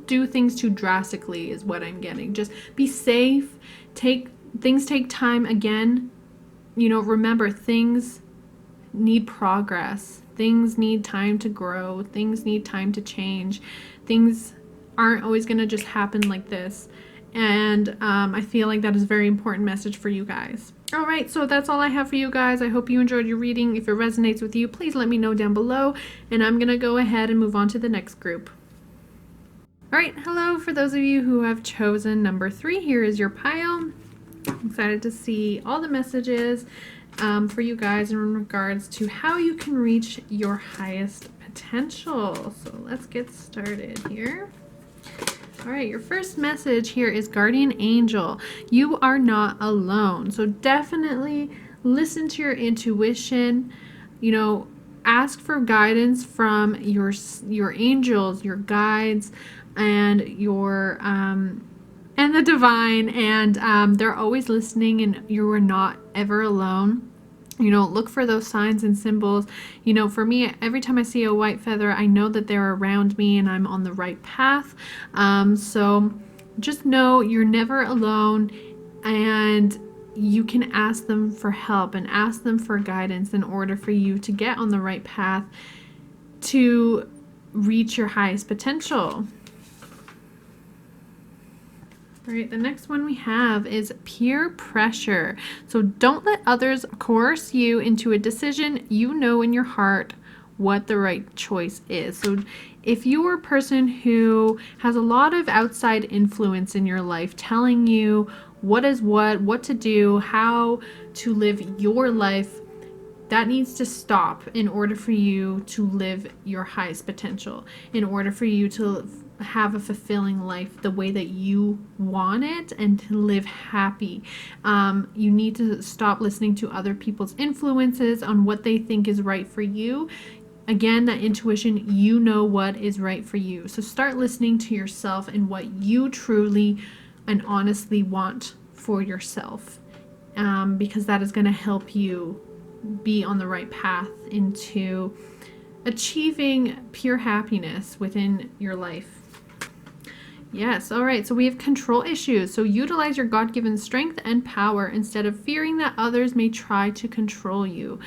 do things too drastically is what I'm getting. Just be safe. Things take time. Again, you know, remember, things need progress. Things need time to grow. Things need time to change. Things aren't always going to just happen like this. And I feel like that is a very important message for you guys. All right, so that's all I have for you guys. I hope you enjoyed your reading. If it resonates with you, please let me know down below. And I'm going to go ahead and move on to the next group. All right, hello. For those of you who have chosen number 3, here is your pile. I'm excited to see all the messages for you guys in regards to how you can reach your highest potential. So let's get started here. All right, your first message here is Guardian Angel. You are not alone. So definitely listen to your intuition. You know, ask for guidance from your angels, your guides, and your and the divine, and they're always listening, and you are not ever alone. You know, look for those signs and symbols. You know, for me, every time I see a white feather, I know that they're around me and I'm on the right path. So just know you're never alone, and you can ask them for help and ask them for guidance in order for you to get on the right path to reach your highest potential. All right, the next one we have is peer pressure. So don't let others coerce you into a decision. You know in your heart what the right choice is. So if you are a person who has a lot of outside influence in your life telling you what is what to do, how to live your life, that needs to stop in order for you to live your highest potential, in order for you to have a fulfilling life the way that you want it and to live happy. You need to stop listening to other people's influences on what they think is right for you. Again, that intuition, you know what is right for you. So start listening to yourself and what you truly and honestly want for yourself, because that is going to help you be on the right path into achieving pure happiness within your life. Yes, all right, so we have control issues. So utilize your God-given strength and power instead of fearing that others may try to control you.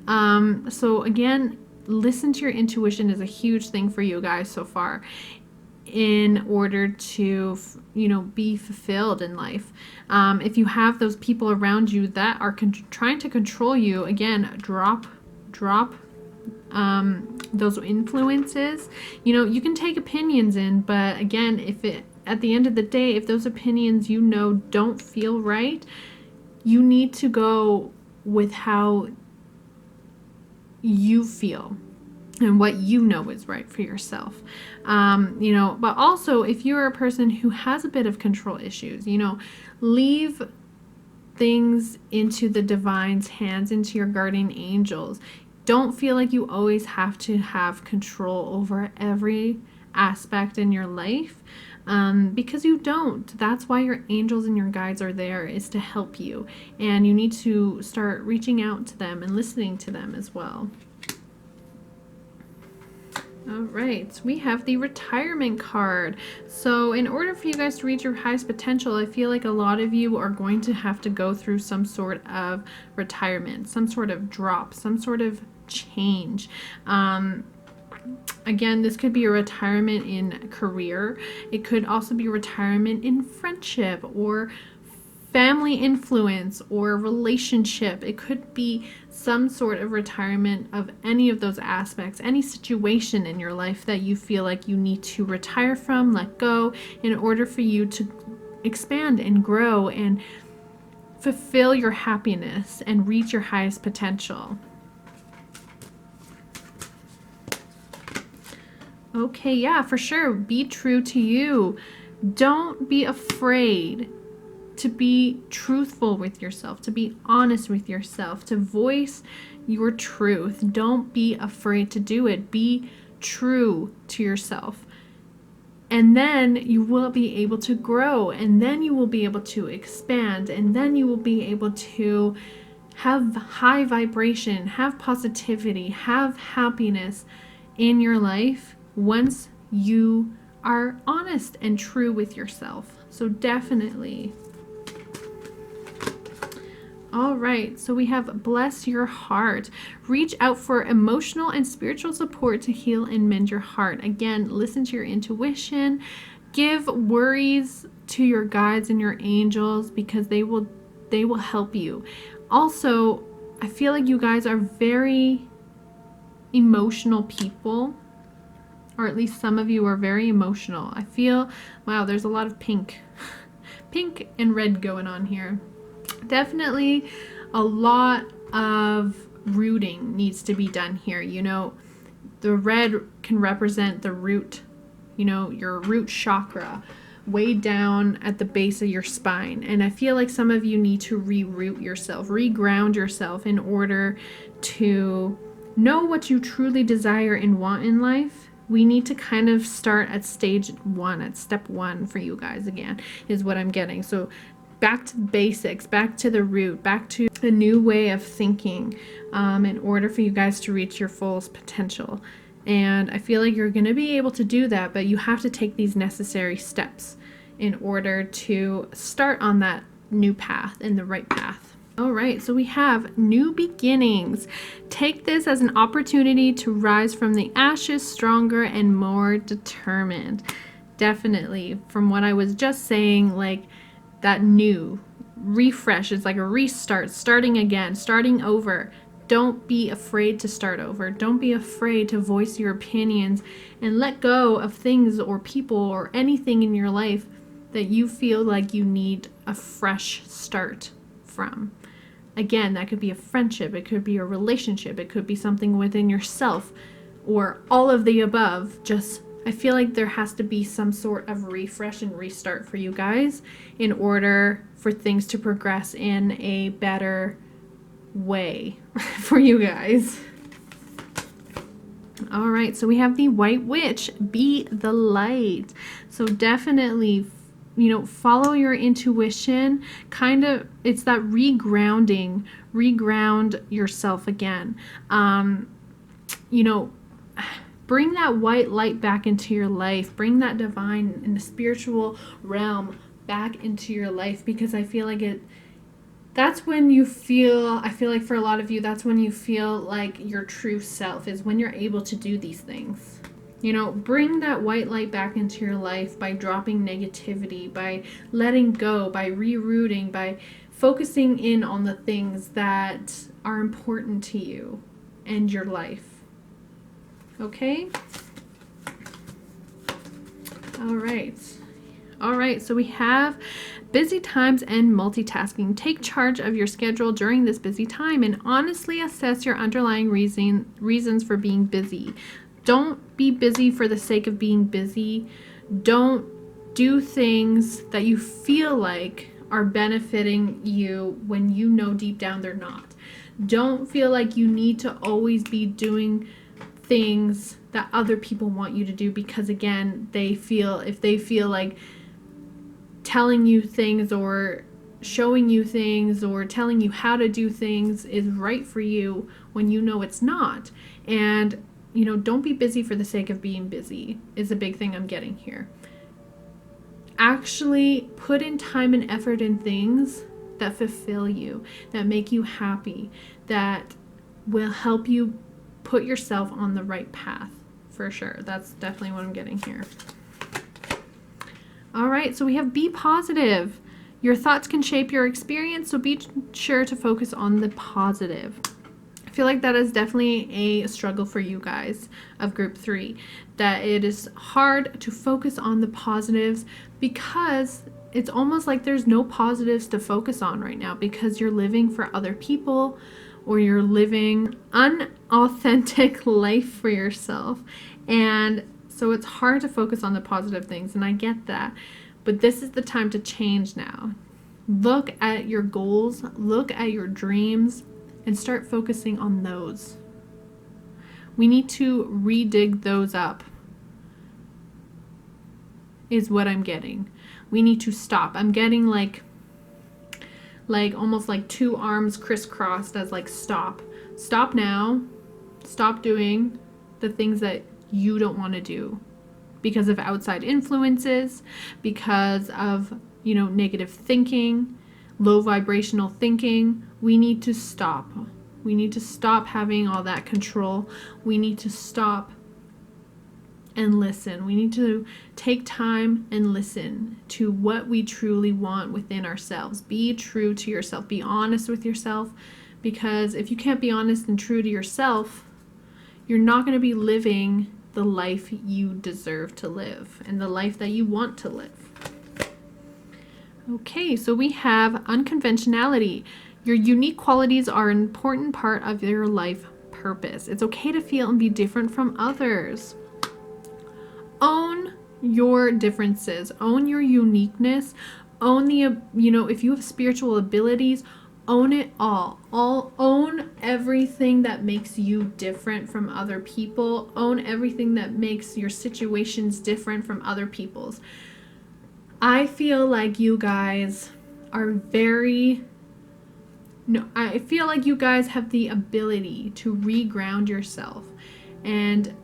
So again, listen to your intuition is a huge thing for you guys so far in order to, be fulfilled in life. If you have those people around you that are trying to control you, again, drop those influences. You can take opinions in, but again, at the end of the day, if those opinions don't feel right, you need to go with how you feel and what is right for yourself. But also if you're a person who has a bit of control issues, leave things into the divine's hands, into your guardian angels. Don't feel like you always have to have control over every aspect in your life, because you don't. That's why your angels and your guides are there, is to help you. And you need to start reaching out to them and listening to them as well. All right, we have the retirement card. So in order for you guys to reach your highest potential, I feel like a lot of you are going to have to go through some sort of retirement, some sort of drop, some sort of change. Again, this could be a retirement in career. It could also be a retirement in friendship or family influence or relationship. It could be some sort of retirement of any of those aspects, any situation in your life that you feel like you need to retire from, let go, in order for you to expand and grow and fulfill your happiness and reach your highest potential. Okay, yeah, for sure. Be true to you. Don't be afraid to be truthful with yourself, to be honest with yourself, to voice your truth. Don't be afraid to do it. Be true to yourself. And then you will be able to grow, and then you will be able to expand, and then you will be able to have high vibration, have positivity, have happiness in your life once you are honest and true with yourself. So definitely. All right, so we have bless your heart. Reach out for emotional and spiritual support to heal and mend your heart. Again, listen to your intuition. Give worries to your guides and your angels, because they will help you. Also, I feel like you guys are very emotional people, or at least some of you are very emotional. I feel, wow, there's a lot of pink and red going on here. Definitely a lot of rooting needs to be done here. The red can represent the root, your root chakra, way down at the base of your spine. And I feel like some of you need to reroot yourself, reground yourself in order to know what you truly desire and want in life. We need to kind of start at stage one, at step one for you guys, again, is what I'm getting. So back to the basics, back to the root, back to a new way of thinking, in order for you guys to reach your fullest potential. And I feel like you're going to be able to do that, but you have to take these necessary steps in order to start on that new path and the right path. All right, so we have new beginnings. Take this as an opportunity to rise from the ashes stronger and more determined. Definitely, from what I was just saying, like, that new refresh is like a restart, starting again, starting over. Don't be afraid to start over. Don't be afraid to voice your opinions and let go of things or people or anything in your life that you feel like you need a fresh start from. Again, that could be a friendship, it could be a relationship, it could be something within yourself, or all of the above. Just, I feel like there has to be some sort of refresh and restart for you guys in order for things to progress in a better way for you guys. All right, so we have the White Witch. Be the light. So definitely, follow your intuition. Kind of, it's that reground yourself again. bring that white light back into your life. Bring that divine and the spiritual realm back into your life, because I feel like that's when you feel, I feel like for a lot of you, that's when you feel like your true self, is when you're able to do these things. You know, bring that white light back into your life by dropping negativity, by letting go, by rerouting, by focusing in on the things that are important to you and your life. Okay? All right, so we have busy times and multitasking. Take charge of your schedule during this busy time and honestly assess your underlying reasons for being busy. Don't be busy for the sake of being busy. Don't do things that you feel like are benefiting you when you know deep down they're not. Don't feel like you need to always be doing things that other people want you to do, because again, if they feel like telling you things or showing you things or telling you how to do things is right for you when you know it's not. And you know, don't be busy for the sake of being busy is a big thing I'm getting here. Actually put in time and effort in things that fulfill you, that make you happy, that will help you put yourself on the right path, for sure. That's definitely what I'm getting here. All right, so we have be positive. Your thoughts can shape your experience, so be sure to focus on the positive. I feel like that is definitely a struggle for you guys of group 3, that it is hard to focus on the positives because it's almost like there's no positives to focus on right now, because you're living for other people or you're living unauthentic life for yourself. And so it's hard to focus on the positive things, and I get that. But this is the time to change now. Look at your goals, look at your dreams, and start focusing on those. We need to redig those up, is what I'm getting. We need to stop. I'm getting like almost like two arms crisscrossed as like stop. Stop now. Stop doing the things that you don't want to do because of outside influences, because of, you know, negative thinking, low vibrational thinking. We need to stop. We need to stop having all that control. We need to stop and listen. We need to take time and listen to what we truly want within ourselves. Be true to yourself. Be honest with yourself, because if you can't be honest and true to yourself, you're not going to be living the life you deserve to live and the life that you want to live. Okay, so we have unconventionality. Your unique qualities are an important part of your life purpose. It's okay to feel and be different from others. Own your differences, own your uniqueness, own the, you know, if you have spiritual abilities, own it all. Own everything that makes you different from other people. Own everything that makes your situations different from other people's. I feel like you guys are I feel like you guys have the ability to reground yourself, and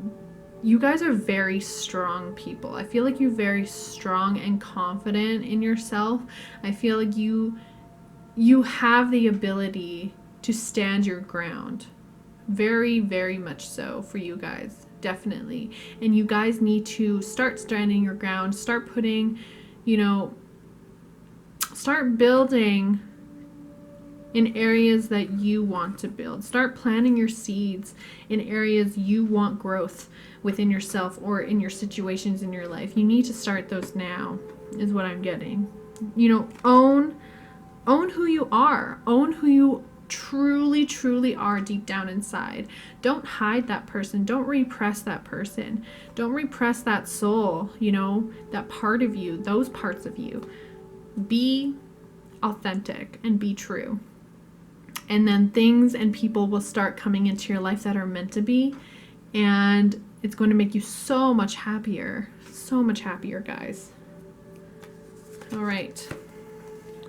you guys are very strong people. I feel like you're very strong and confident in yourself. I feel like you have the ability to stand your ground. Very, very much so for you guys, definitely. And you guys need to start standing your ground, start putting, you know, start building in areas that you want to build. Start planting your seeds in areas you want growth within yourself or in your situations in your life. You need to start those now, is what I'm getting. You know, own who you are. Own who you truly, truly are deep down inside. Don't hide that person. Don't repress that person. Don't repress that soul, you know, that part of you, those parts of you. Be authentic and be true. And then things and people will start coming into your life that are meant to be. And it's going to make you so much happier, guys. All right.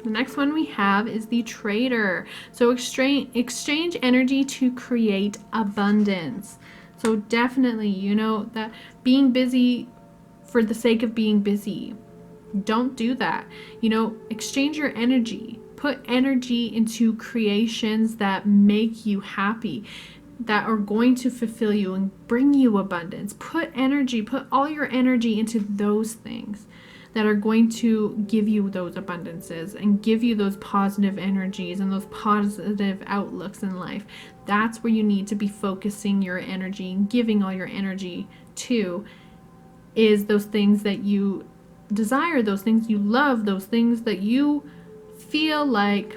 The next one we have is the trader. So exchange energy to create abundance. So definitely, you know, that being busy for the sake of being busy, don't do that. You know, exchange your energy. Put energy into creations that make you happy, that are going to fulfill you and bring you abundance. Put all your energy into those things that are going to give you those abundances and give you those positive energies and those positive outlooks in life. That's where you need to be focusing your energy and giving all your energy to, is those things that you desire, those things you love, those things that you feel like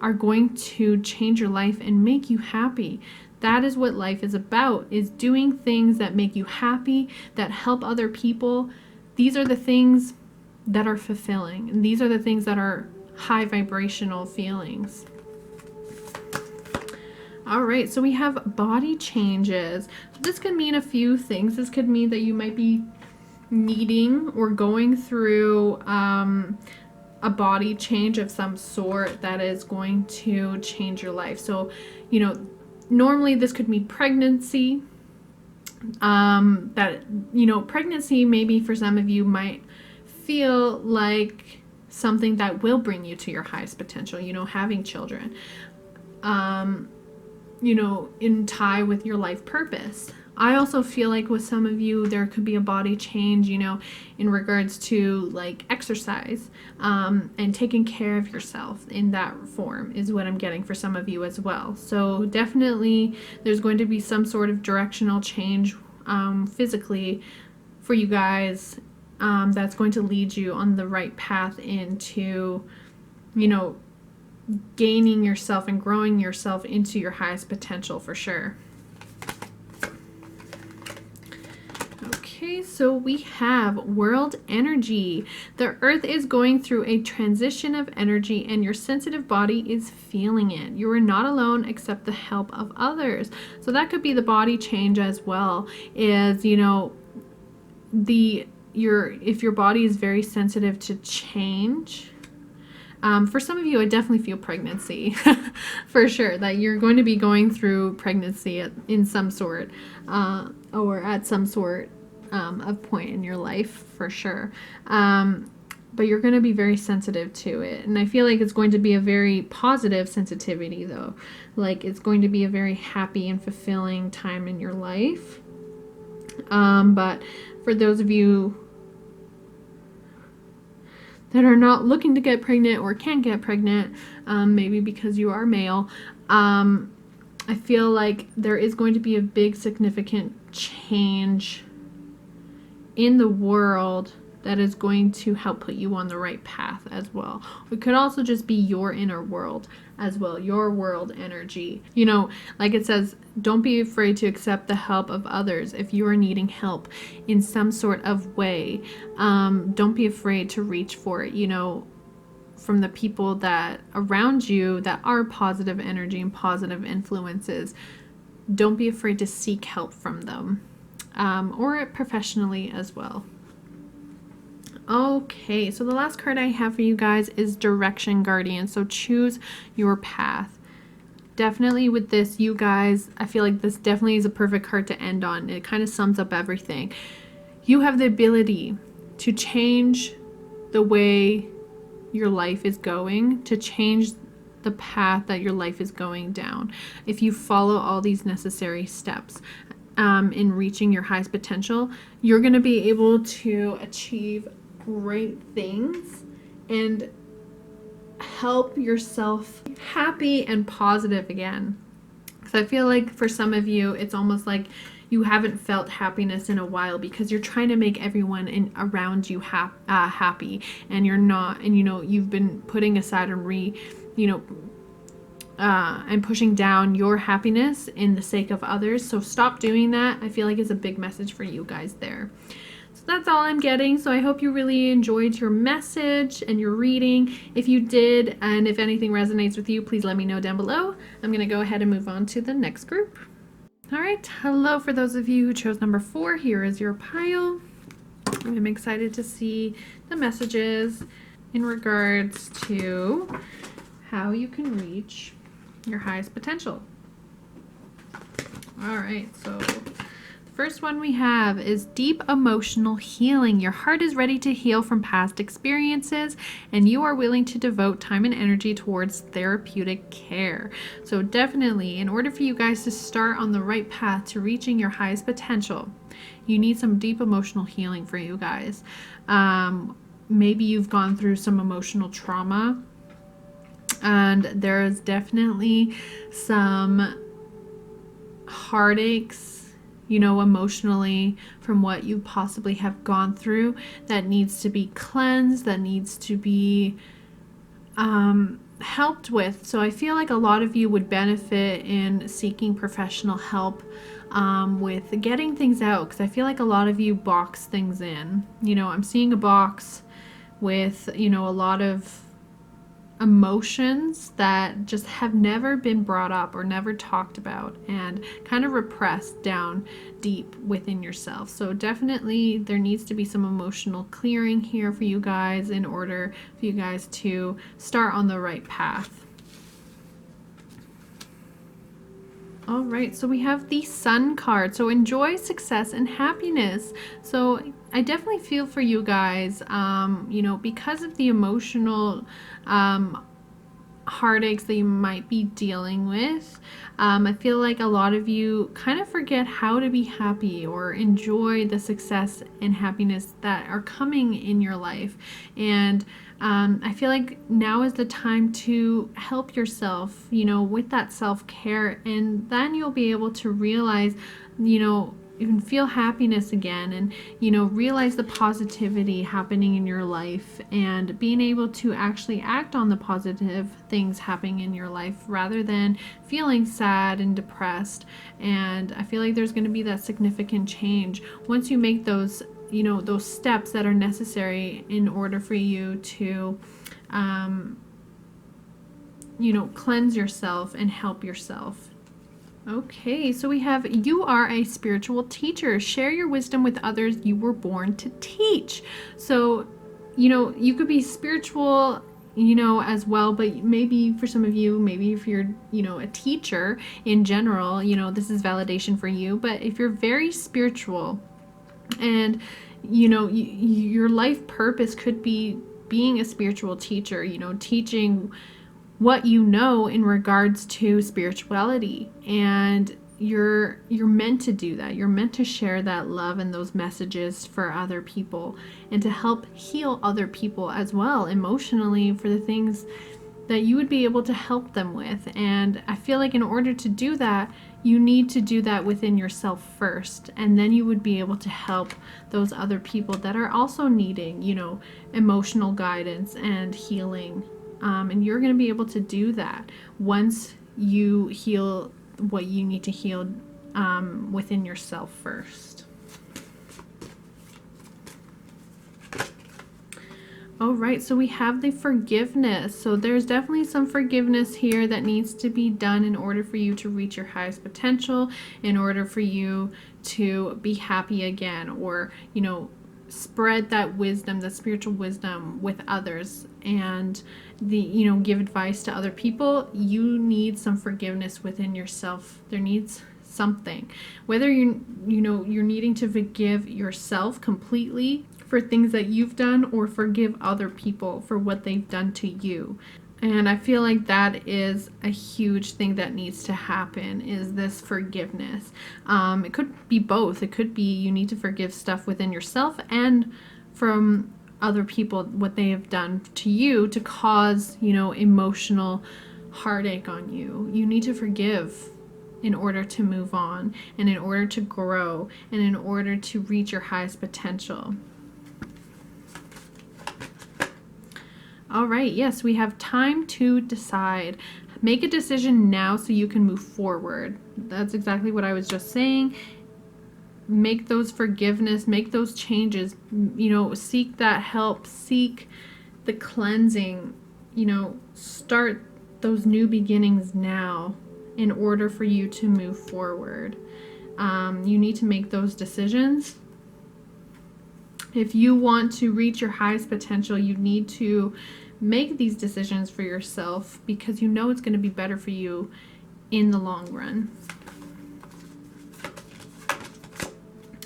are going to change your life and make you happy. That is what life is about, is doing things that make you happy, that help other people. These are the things that are fulfilling, and these are the things that are high vibrational feelings. All right, so we have body changes. So this could mean a few things. This could mean that you might be needing or going through a body change of some sort that is going to change your life. So, you know, normally this could mean pregnancy. That, you know, pregnancy maybe for some of you might feel like something that will bring you to your highest potential, you know, having children, you know, in tie with your life purpose. I also feel like with some of you, there could be a body change, you know, in regards to like exercise, and taking care of yourself in that form is what I'm getting for some of you as well. So definitely there's going to be some sort of directional change, physically for you guys, that's going to lead you on the right path into, you know, gaining yourself and growing yourself into your highest potential for sure. Okay, so we have world energy. The earth is going through a transition of energy and your sensitive body is feeling it. You are not alone, accept the help of others. So that could be the body change as well, is, you know, if your body is very sensitive to change. For some of you, I definitely feel pregnancy for sure, that you're going to be going through pregnancy in some sort, or at some sort of point in your life for sure. But you're going to be very sensitive to it. And I feel like it's going to be a very positive sensitivity though. Like it's going to be a very happy and fulfilling time in your life. But for those of you that are not looking to get pregnant or can't get pregnant, maybe because you are male, I feel like there is going to be a big significant change in the world that is going to help put you on the right path as well. It could also just be your inner world as well, your world energy. You know, like it says, don't be afraid to accept the help of others. If you are needing help in some sort of way, don't be afraid to reach for it, you know, from the people that around you that are positive energy and positive influences. Don't be afraid to seek help from them, or professionally as well. Okay, so the last card I have for you guys is Direction Guardian. So choose your path. Definitely with this, you guys, I feel like this definitely is a perfect card to end on. It kind of sums up everything. You have the ability to change the way your life is going, to change the path that your life is going down. If you follow all these necessary steps in reaching your highest potential, you're going to be able to achieve great things and help yourself happy and positive again. Because I feel like for some of you, it's almost like you haven't felt happiness in a while because you're trying to make everyone around you happy, and you're not, and you know, you've been putting aside and and pushing down your happiness in the sake of others. So stop doing that. I feel like it's a big message for you guys there. So that's all I'm getting. So I hope you really enjoyed your message and your reading. If you did, and if anything resonates with you, please let me know down below. I'm going to go ahead and move on to the next group. All right. Hello, for those of you who chose number 4, here is your pile. I'm excited to see the messages in regards to how you can reach your highest potential. All right, so first one we have is deep emotional healing. Your heart is ready to heal from past experiences, and you are willing to devote time and energy towards therapeutic care. So definitely, in order for you guys to start on the right path to reaching your highest potential, you need some deep emotional healing for you guys. Maybe you've gone through some emotional trauma, and there is definitely some heartaches, emotionally, from what you possibly have gone through, that needs to be cleansed, that needs to be helped with. So I feel like a lot of you would benefit in seeking professional help with getting things out, because I feel like a lot of you box things in. I'm seeing a box with, a lot of emotions that just have never been brought up or never talked about, and kind of repressed down deep within yourself. So definitely there needs to be some emotional clearing here for you guys in order for you guys to start on the right path. All right, so we have the Sun card. So enjoy success and happiness. So I definitely feel for you guys, because of the emotional heartaches that you might be dealing with. I feel like a lot of you kind of forget how to be happy or enjoy the success and happiness that are coming in your life. And I feel like now is the time to help yourself, with that self-care, and then you'll be able to realize, even feel happiness again, and realize the positivity happening in your life, and being able to actually act on the positive things happening in your life rather than feeling sad and depressed. And I feel like there's going to be that significant change once you make those those steps that are necessary in order for you to cleanse yourself and help yourself. Okay, so we have, you are a spiritual teacher. Share your wisdom with others. You were born to teach. So, you could be spiritual, as well, but maybe for some of you, maybe if you're, a teacher in general, this is validation for you. But if you're very spiritual, and, your life purpose could be being a spiritual teacher, teaching what in regards to spirituality, and you're meant to do that. You're meant to share that love and those messages for other people, and to help heal other people as well emotionally for the things that you would be able to help them with. And I feel like in order to do that, you need to do that within yourself first, and then you would be able to help those other people that are also needing, emotional guidance and healing. And you're going to be able to do that once you heal what you need to heal within yourself first. All right, so we have the forgiveness. So there's definitely some forgiveness here that needs to be done in order for you to reach your highest potential, in order for you to be happy again, or, spread that wisdom, that spiritual wisdom with others, and give advice to other people. You need some forgiveness within yourself. There needs something, whether you're needing to forgive yourself completely for things that you've done, or forgive other people for what they've done to you. And I feel like that is a huge thing that needs to happen, is this forgiveness. It could be both. It could be you need to forgive stuff within yourself and from other people, what they have done to you to cause, emotional heartache on you. You need to forgive in order to move on, and in order to grow, and in order to reach your highest potential. All right, yes, we have time to decide. Make a decision now so you can move forward. That's exactly what I was just saying. Make those forgiveness, make those changes, seek that help, seek the cleansing, start those new beginnings now in order for you to move forward. You need to make those decisions. If you want to reach your highest potential, you need to make these decisions for yourself, because it's going to be better for you in the long run.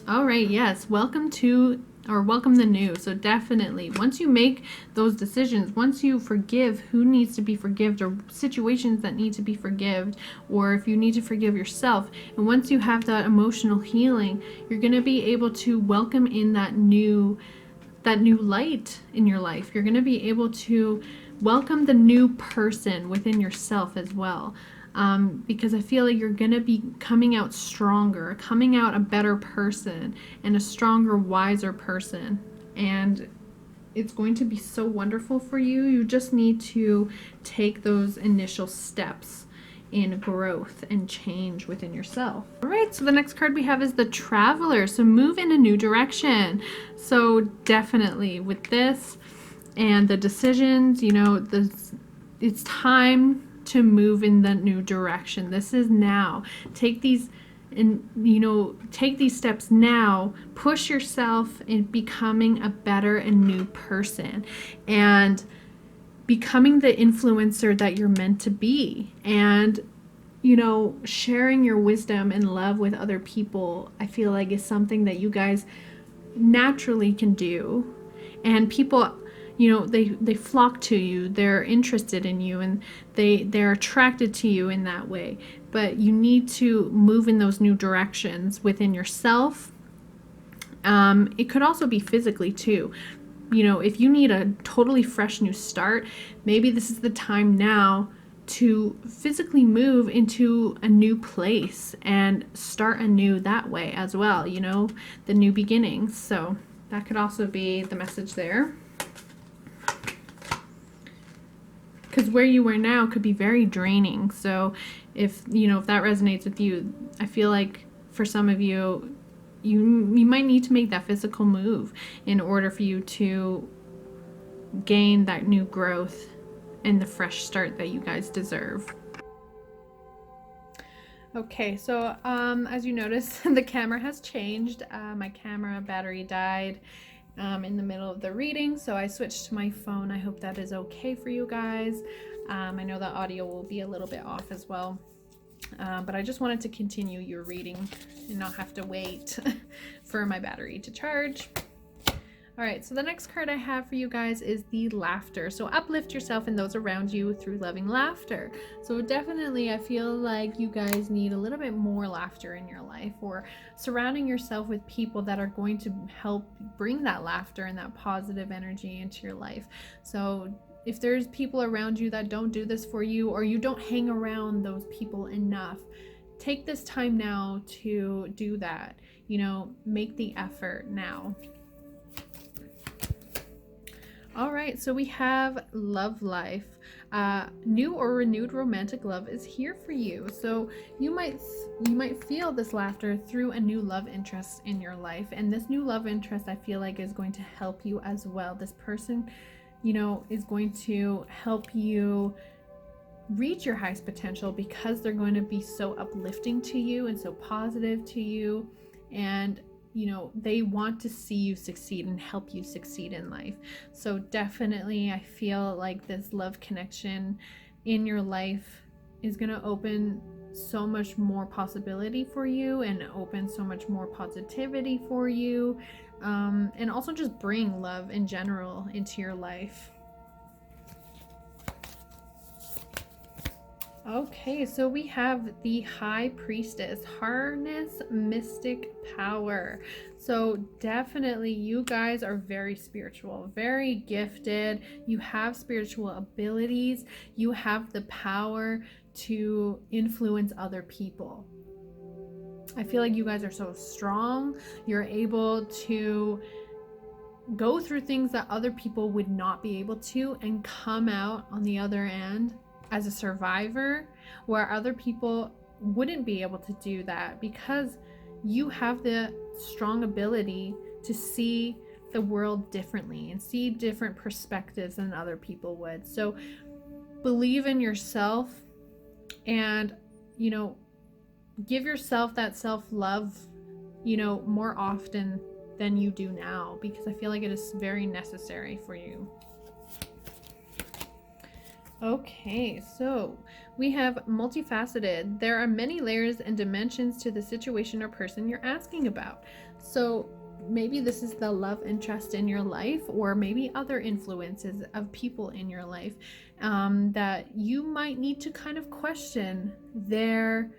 All right, yes, welcome the new. So definitely, once you make those decisions, once you forgive who needs to be forgived or situations that need to be forgived, or if you need to forgive yourself, and once you have that emotional healing, you're going to be able to welcome in that new light in your life. You're going to be able to welcome the new person within yourself as well. Because I feel like you're going to be coming out stronger, coming out a better person, and a stronger, wiser person. And it's going to be so wonderful for you. You just need to take those initial steps in growth and change within yourself. All right, so the next card we have is the Traveler. So move in a new direction. So definitely with this and the decisions, it's time to move in that new direction. This is now. Take these steps now. Push yourself in becoming a better and new person, and becoming the influencer that you're meant to be, and sharing your wisdom and love with other people. I feel like is something that you guys naturally can do, and people, they flock to you, they're interested in you, and they're attracted to you in that way. But you need to move in those new directions within yourself. It could also be physically too. If you need a totally fresh new start, maybe this is the time now to physically move into a new place and start anew that way as well, the new beginnings. So that could also be the message there. Because where you are now could be very draining. So if that resonates with you, I feel like for some of you, you might need to make that physical move in order for you to gain that new growth and the fresh start that you guys deserve. Okay, so as you notice, the camera has changed. My camera battery died in the middle of the reading, so I switched to my phone. I hope that is okay for you guys. I know the audio will be a little bit off as well, but I just wanted to continue your reading and not have to wait for my battery to charge. All right, so the next card I have for you guys is the Laughter. So uplift yourself and those around you through loving laughter. So definitely, I feel like you guys need a little bit more laughter in your life, or surrounding yourself with people that are going to help bring that laughter and that positive energy into your life. So if there's people around you that don't do this for you, or you don't hang around those people enough, take this time now to do that. Make the effort now. All right, so we have love life. New or renewed romantic love is here for you. So you might feel this laughter through a new love interest in your life, and this new love interest, I feel like, is going to help you as well. This person, is going to help you reach your highest potential, because they're going to be so uplifting to you and so positive to you, and they want to see you succeed and help you succeed in life. So definitely, I feel like this love connection in your life is going to open so much more possibility for you, and open so much more positivity for you, and also just bring love in general into your life. Okay, so we have the High Priestess. Harness mystic power. So definitely, you guys are very spiritual, very gifted. You have spiritual abilities. You have the power to influence other people. I feel like you guys are so strong. You're able to go through things that other people would not be able to, and come out on the other end as a survivor, where other people wouldn't be able to do that, because you have the strong ability to see the world differently and see different perspectives than other people would. So believe in yourself, and give yourself that self-love more often than you do now, because I feel like it is very necessary for you. Okay, so we have multifaceted. There are many layers and dimensions to the situation or person you're asking about. So maybe this is the love interest in your life, or maybe other influences of people in your life that you might need to kind of question their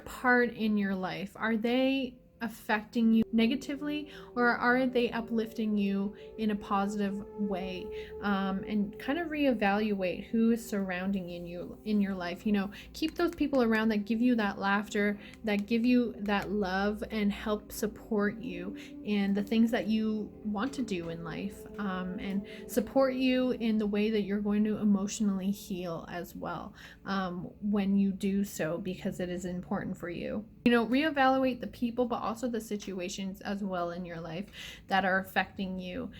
part in your life. Are they affecting you negatively, or are they uplifting you in a positive way? And kind of reevaluate who is surrounding you in your life. Keep those people around that give you that laughter, that give you that love, and help support you in the things that you want to do in life, and support you in the way that you're going to emotionally heal as well, when you do so, because it is important for you. Reevaluate the people, but also the situations as well in your life that are affecting you.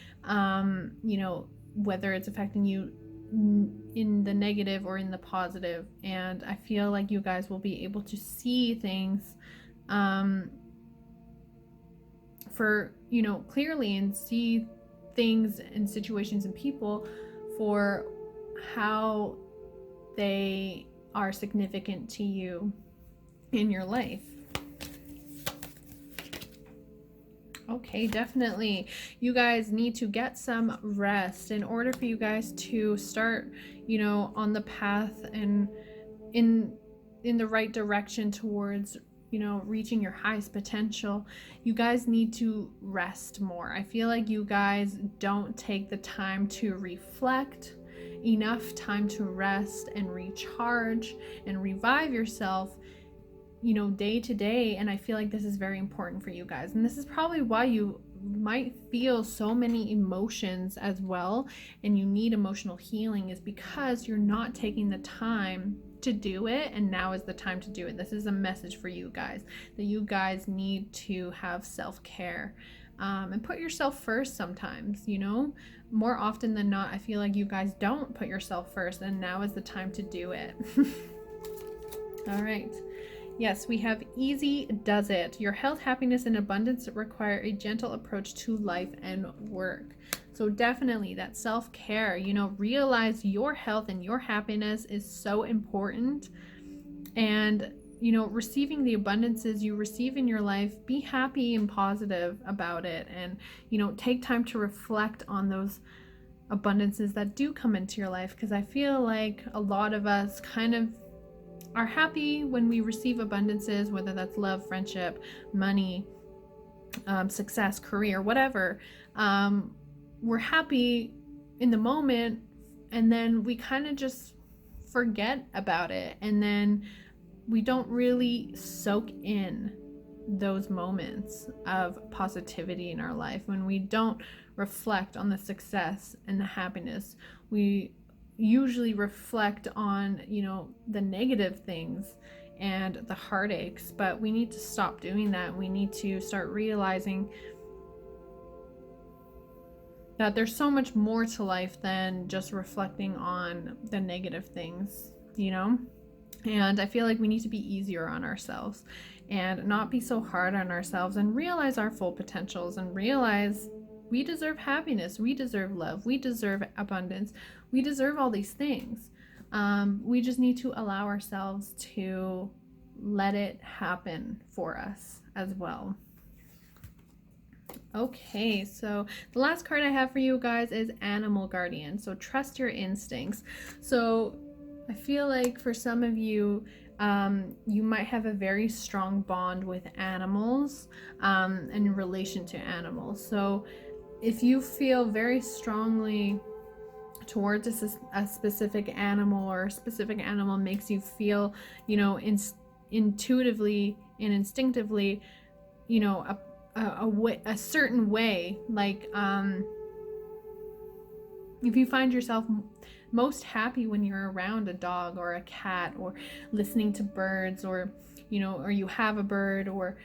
Whether it's affecting you in the negative or in the positive. And I feel like you guys will be able to see things for clearly, and see things and situations and people for how they are significant to you in your life. Okay, definitely. You guys need to get some rest in order for you guys to start, on the path and in the right direction towards, reaching your highest potential. You guys need to rest more. I feel like you guys don't take the time to reflect, enough time to rest and recharge and revive yourself day to day. And I feel like this is very important for you guys. And this is probably why you might feel so many emotions as well, and you need emotional healing, is because you're not taking the time to do it. And now is the time to do it. This is a message for you guys, that you guys need to have self-care. And put yourself first sometimes, more often than not. I feel like you guys don't put yourself first, and now is the time to do it. All right. Yes, we have easy does it. Your health, happiness, and abundance require a gentle approach to life and work. So definitely that self-care, realize your health and your happiness is so important. And, receiving the abundances you receive in your life, be happy and positive about it. And, take time to reflect on those abundances that do come into your life. Because I feel like a lot of us kind of are happy when we receive abundances, whether that's love, friendship, money, success, career, whatever. We're happy in the moment, and then we kind of just forget about it, and then we don't really soak in those moments of positivity in our life. When we don't reflect on the success and the happiness, we usually reflect on the negative things and the heartaches. But we need to stop doing that. We need to start realizing that there's so much more to life than just reflecting on the negative things, and I feel like we need to be easier on ourselves and not be so hard on ourselves, and realize our full potentials, and realize we deserve happiness, we deserve love, we deserve abundance, we deserve all these things. We just need to allow ourselves to let it happen for us as well. Okay, so the last card I have for you guys is Animal Guardian. So trust your instincts. So I feel like for some of you, you might have a very strong bond with animals, in relation to animals. So if you feel very strongly towards a specific animal, or a specific animal makes you feel, intuitively and instinctively, a certain way, like if you find yourself most happy when you're around a dog or a cat, or listening to birds, or or you have a bird, or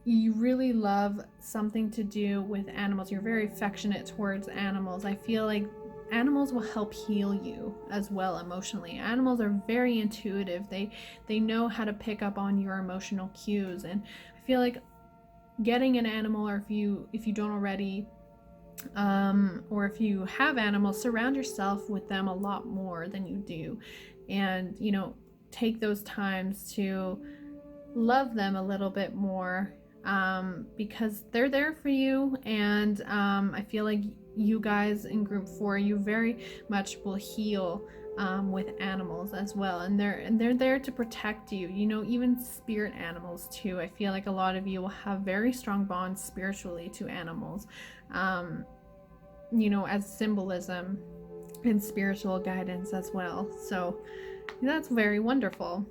you really love something to do with animals, you're very affectionate towards animals, I feel like animals will help heal you as well emotionally. Animals are very intuitive. They know how to pick up on your emotional cues, and I feel like getting an animal, or if you don't already, or if you have animals, surround yourself with them a lot more than you do, and take those times to love them a little bit more, because they're there for you. And I feel like you guys in group 4, you very much will heal with animals as well, and they're there to protect you, you know, even spirit animals too. I feel like a lot of you will have very strong bonds spiritually to animals, you know, as symbolism and spiritual guidance as well. So that's very wonderful.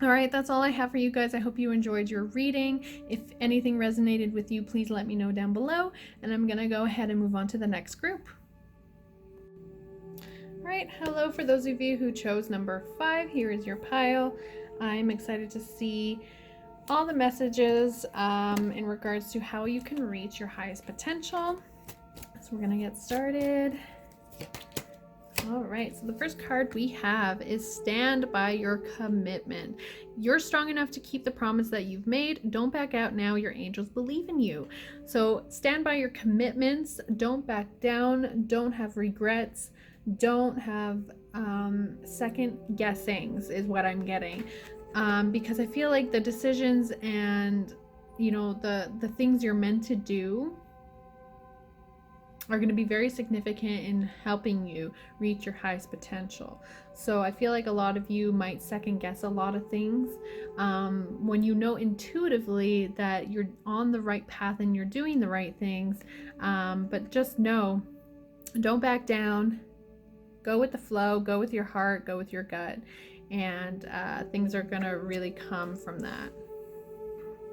All right, that's all I have for you guys. I hope you enjoyed your reading. If anything resonated with you, please let me know down below, and I'm gonna go ahead and move on to the next group. All right, hello for those of you who chose number 5. Here is your pile. I'm excited to see all the messages in regards to how you can reach your highest potential. So we're gonna get started. All right, so the first card we have is stand by your commitment. You're strong enough to keep the promise that you've made. Don't back out now. Your angels believe in you. So stand by your commitments. Don't back down. Don't have regrets. Don't have second guessings is what I'm getting. Because I feel like the decisions and, you know, the things you're meant to do are going to be very significant in helping you reach your highest potential. So I feel like a lot of you might second guess a lot of things when you know intuitively that you're on the right path and you're doing the right things. But just know, don't back down. Go with the flow, go with your heart, go with your gut, and things are going to really come from that.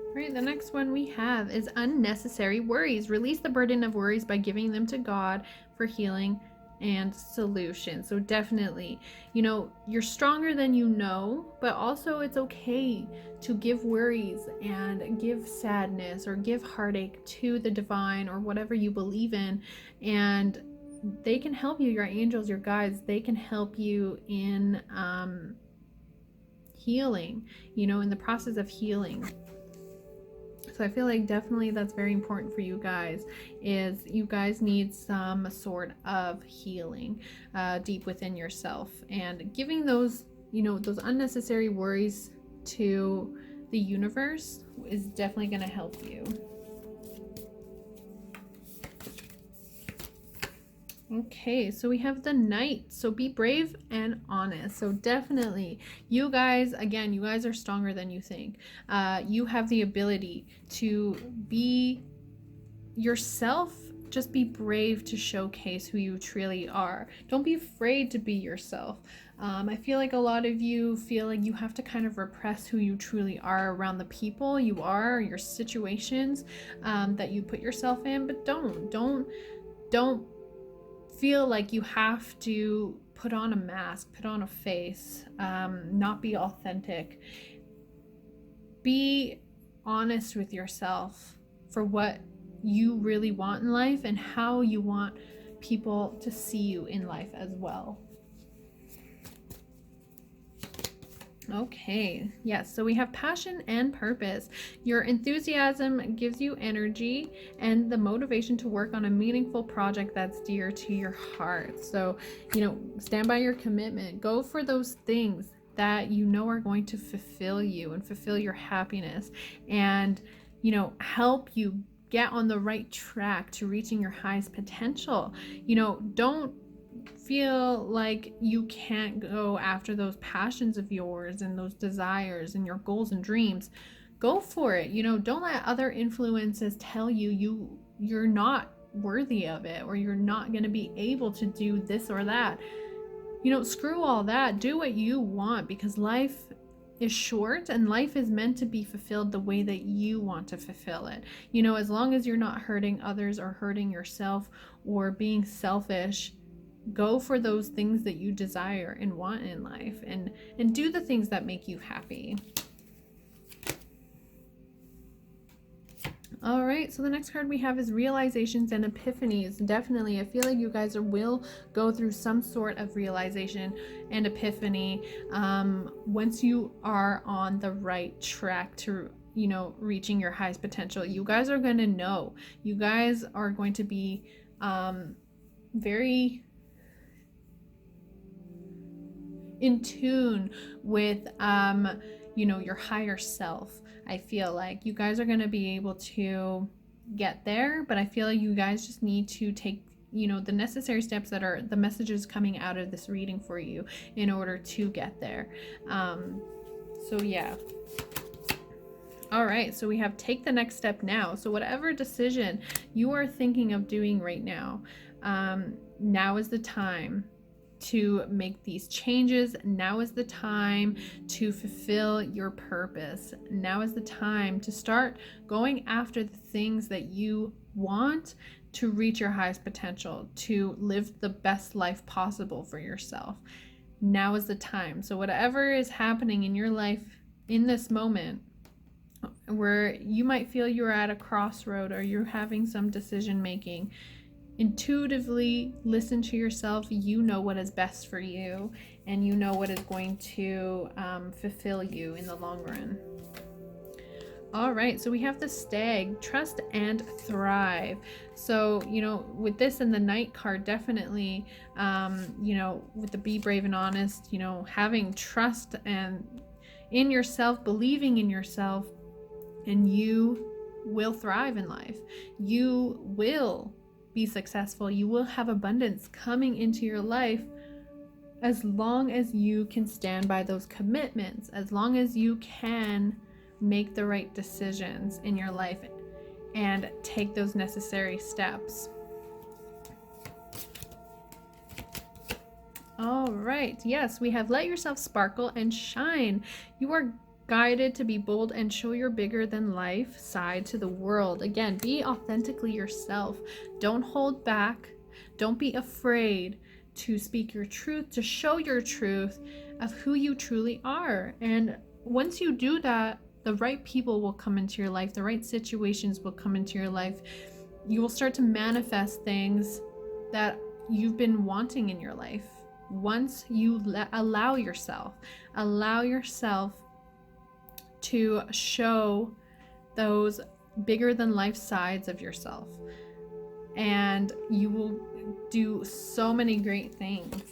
All right, the next one we have is unnecessary worries. Release the burden of worries by giving them to God for healing and solution. So definitely, you know, you're stronger than you know, but also it's okay to give worries and give sadness or give heartache to the divine or whatever you believe in, and they can help you. Your angels, your guides, they can help you in healing, you know, in the process of healing. So I feel like definitely that's very important for you guys, is you guys need some sort of healing deep within yourself, and giving those, you know, those unnecessary worries to the universe is definitely going to help you. Okay, so we have the Knight. So be brave and honest. So definitely, you guys, again, you guys are stronger than you think. You have the ability to be yourself. Just be brave to showcase who you truly are. Don't be afraid to be yourself. I feel like a lot of you feel like you have to kind of repress who you truly are around the people you are, your situations that you put yourself in, but don't feel like you have to put on a mask, put on a face, not be authentic. Be honest with yourself for what you really want in life and how you want people to see you in life as well. Okay, yes, so we have passion and purpose. Your enthusiasm gives you energy and the motivation to work on a meaningful project that's dear to your heart. So, you know, stand by your commitment. Go for those things that you know are going to fulfill you and fulfill your happiness and, you know, help you get on the right track to reaching your highest potential. You know, don't feel like you can't go after those passions of yours and those desires and your goals and dreams. Go for it. You know, don't let other influences tell you you're not worthy of it, or you're not going to be able to do this or that. You know, screw all that. Do what you want, because life is short and life is meant to be fulfilled the way that you want to fulfill it. You know, as long as you're not hurting others or hurting yourself or being selfish, go for those things that you desire and want in life, and do the things that make you happy. All right, so the next card we have is realizations and epiphanies. Definitely, I feel like you guys will go through some sort of realization and epiphany once you are on the right track to, you know, reaching your highest potential. You guys are going to know. You guys are going to be very in tune with you know, your higher self. I feel like you guys are going to be able to get there, but I feel like you guys just need to take, you know, the necessary steps that are the messages coming out of this reading for you in order to get there. So yeah. All right, so we have take the next step now. So whatever decision you are thinking of doing right now, now is the time to make these changes. Now is the time to fulfill your purpose. Now is the time to start going after the things that you want to reach your highest potential, to live the best life possible for yourself. Now is the time. So whatever is happening in your life in this moment, where you might feel you're at a crossroad or you're having some decision making, intuitively listen to yourself. You know what is best for you, and you know what is going to fulfill you in the long run. All right, so we have the Stag, trust and thrive. So, you know, with this and the Knight card, definitely, you know, with the be brave and honest, you know, having trust and in yourself, believing in yourself, and you will thrive in life. You will be successful. You will have abundance coming into your life as long as you can stand by those commitments, as long as you can make the right decisions in your life and take those necessary steps. All right, yes, we have let yourself sparkle and shine. You are guided to be bold and show your bigger than life side to the world. Again, be authentically yourself. Don't hold back. Don't be afraid to speak your truth, to show your truth of who you truly are. And once you do that, the right people will come into your life. The right situations will come into your life. You will start to manifest things that you've been wanting in your life. Once you allow yourself to show those bigger than life sides of yourself, and you will do so many great things.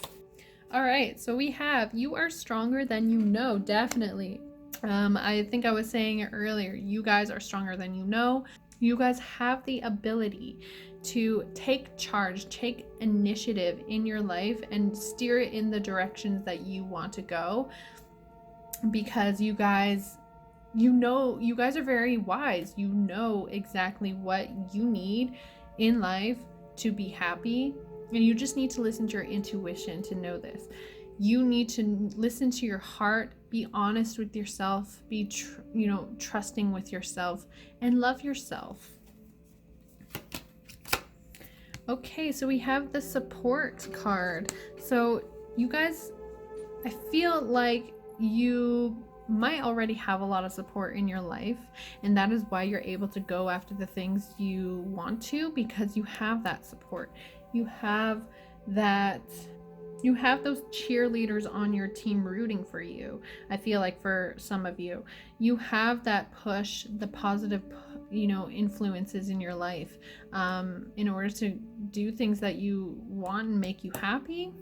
All right, so we have you are stronger than you know. Definitely. I think I was saying it earlier, you guys are stronger than you know. You guys have the ability to take charge, take initiative in your life and steer it in the directions that you want to go, because you guys are very wise. You know exactly what you need in life to be happy, and you just need to listen to your intuition to know this. You need to listen to your heart, be honest with yourself, be trusting with yourself, and love yourself. Okay, so we have the support card. So you guys, I feel like you might already have a lot of support in your life, and that is why you're able to go after the things you want to, because you have that support. You have those cheerleaders on your team rooting for you. I feel like for some of you, you have that push, the positive, influences in your life, in order to do things that you want and make you happy.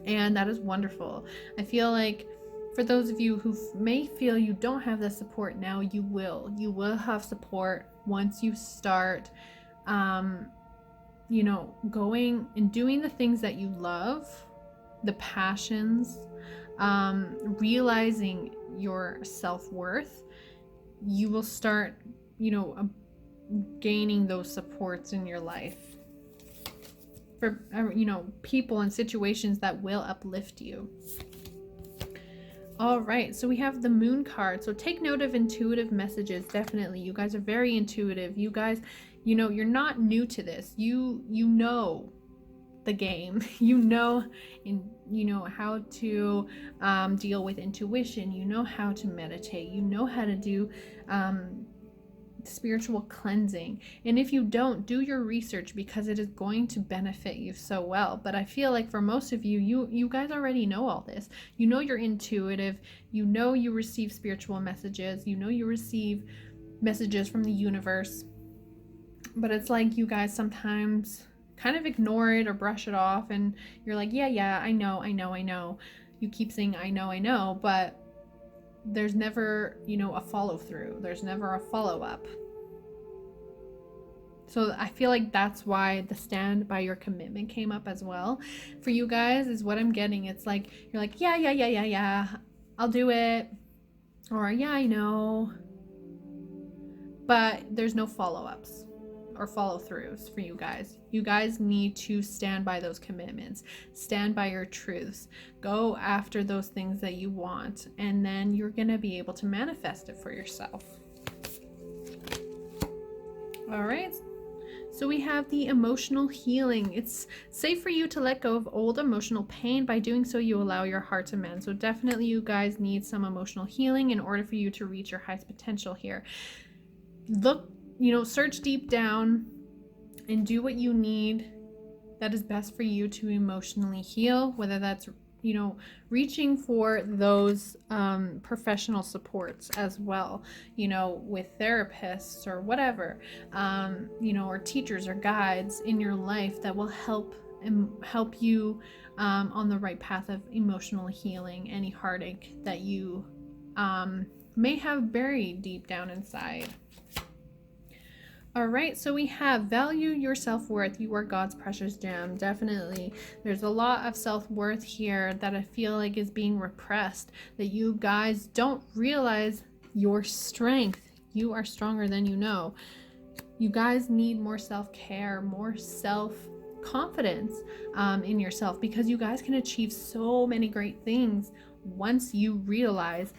And that is wonderful. I feel like for those of you who may feel you don't have the support now, you will have support once you start, going and doing the things that you love, the passions, realizing your self-worth. You will start, gaining those supports in your life for, people and situations that will uplift you. All right, so we have the Moon card. So take note of intuitive messages. Definitely, you guys are very intuitive. You guys, you're not new to this. You know the game. You know how to deal with intuition. You know how to meditate. You know how to do spiritual cleansing. And if you don't, do your research, because it is going to benefit you so well. But I feel like for most of you, you guys already know all this. You're intuitive. You receive spiritual messages. You receive messages from the universe. But it's like you guys sometimes kind of ignore it or brush it off, and you're like, yeah, I know. You keep saying I know, but there's never, a follow through. There's never a follow up. So I feel like that's why the stand by your commitment came up as well for you guys, is what I'm getting. It's like, you're like, yeah, I'll do it. Or yeah, I know. But there's no follow-ups or follow-throughs for you guys. You guys need to stand by those commitments, stand by your truths, go after those things that you want, and then you're going to be able to manifest it for yourself. All right. So we have the emotional healing. It's safe for you to let go of old emotional pain. By doing so, you allow your heart to mend. So definitely you guys need some emotional healing in order for you to reach your highest potential here. Look, search deep down and do what you need that is best for you to emotionally heal, whether that's reaching for those professional supports as well, with therapists or whatever, or teachers or guides in your life that will help you on the right path of emotional healing, any heartache that you may have buried deep down inside. All right, so we have value your self-worth. You are God's precious gem. Definitely. There's a lot of self-worth here that I feel like is being repressed, that you guys don't realize your strength. You are stronger than you know. You guys need more self-care, more self-confidence in yourself, because you guys can achieve so many great things once you realize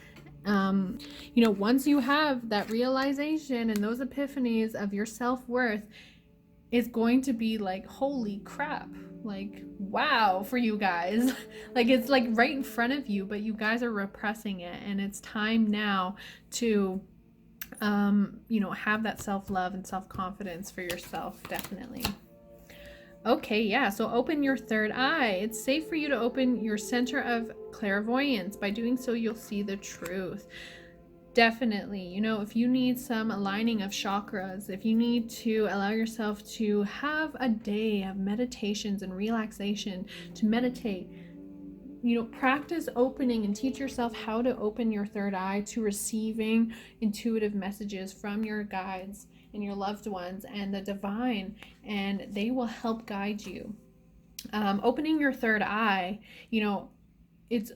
once you have that realization and those epiphanies of your self-worth, it's going to be like, holy crap, like, wow, for you guys. Like, it's like right in front of you, but you guys are repressing it, and it's time now to have that self-love and self-confidence for yourself. Definitely. Okay, yeah, so open your third eye. It's safe for you to open your center of clairvoyance. By doing so, you'll see the truth. Definitely, if you need some aligning of chakras, if you need to allow yourself to have a day of meditations and relaxation, to meditate, practice opening and teach yourself how to open your third eye to receiving intuitive messages from your guides and your loved ones and the divine, and they will help guide you. Opening your third eye, it's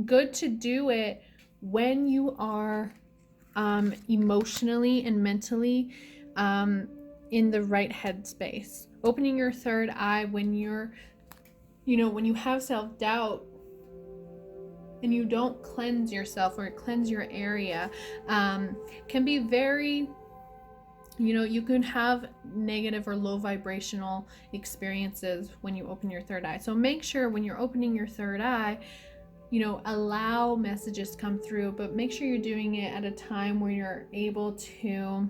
good to do it when you are emotionally and mentally in the right headspace. Opening your third eye when you're, when you have self-doubt and you don't cleanse yourself or cleanse your area, can be very, you can have negative or low vibrational experiences when you open your third eye. So make sure when you're opening your third eye, allow messages to come through, but make sure you're doing it at a time where you're able to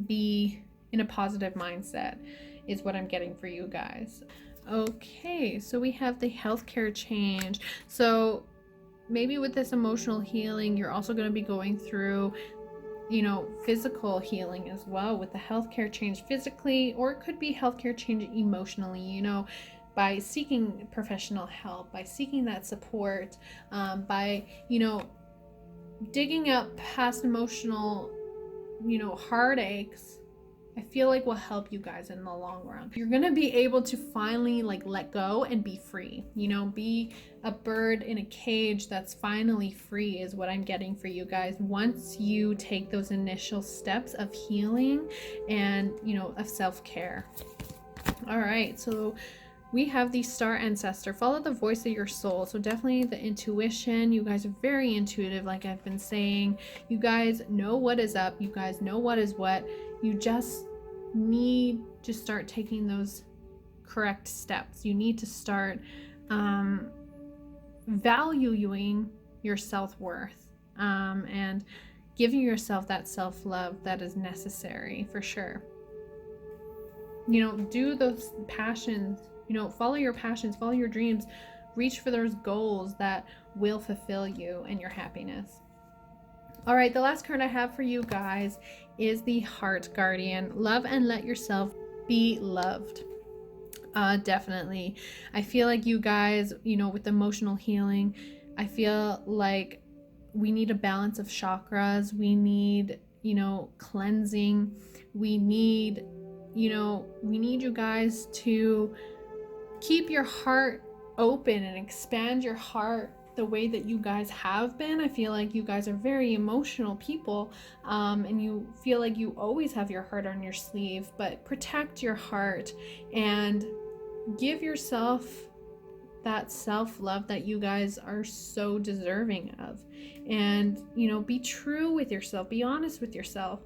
be in a positive mindset, is what I'm getting for you guys. Okay, so we have the healthcare change. So maybe with this emotional healing, you're also going to be going through physical healing as well with the healthcare change physically, or it could be healthcare change emotionally, by seeking professional help, by seeking that support, by, digging up past emotional, heartaches. I feel like will help you guys in the long run. You're gonna be able to finally let go and be free, be a bird in a cage that's finally free, is what I'm getting for you guys once you take those initial steps of healing and, of self-care. All right, so we have the star ancestor. Follow the voice of your soul. So definitely the intuition. You guys are very intuitive, like I've been saying. You guys know what is up. You guys know what is what. You just need to start taking those correct steps. You need to start valuing your self-worth and giving yourself that self-love that is necessary for sure. Do those passions, follow your passions, follow your dreams, reach for those goals that will fulfill you and your happiness. All right, the last card I have for you guys is the Heart Guardian. Love and let yourself be loved. Definitely. I feel like you guys, with emotional healing, I feel like we need a balance of chakras. We need, cleansing. We need, we need you guys to keep your heart open and expand your heart the way that you guys have been. I feel like you guys are very emotional people, and you feel like you always have your heart on your sleeve, but protect your heart and give yourself that self-love that you guys are so deserving of. And, be true with yourself, be honest with yourself,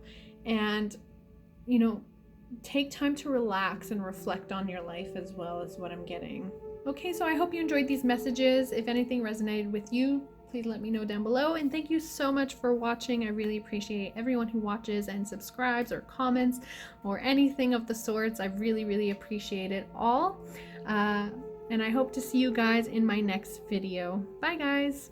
and, take time to relax and reflect on your life as well, as what I'm getting. Okay, so I hope you enjoyed these messages. If anything resonated with you, please let me know down below. And thank you so much for watching. I really appreciate everyone who watches and subscribes or comments or anything of the sorts. I really, really appreciate it all. And I hope to see you guys in my next video. Bye, guys.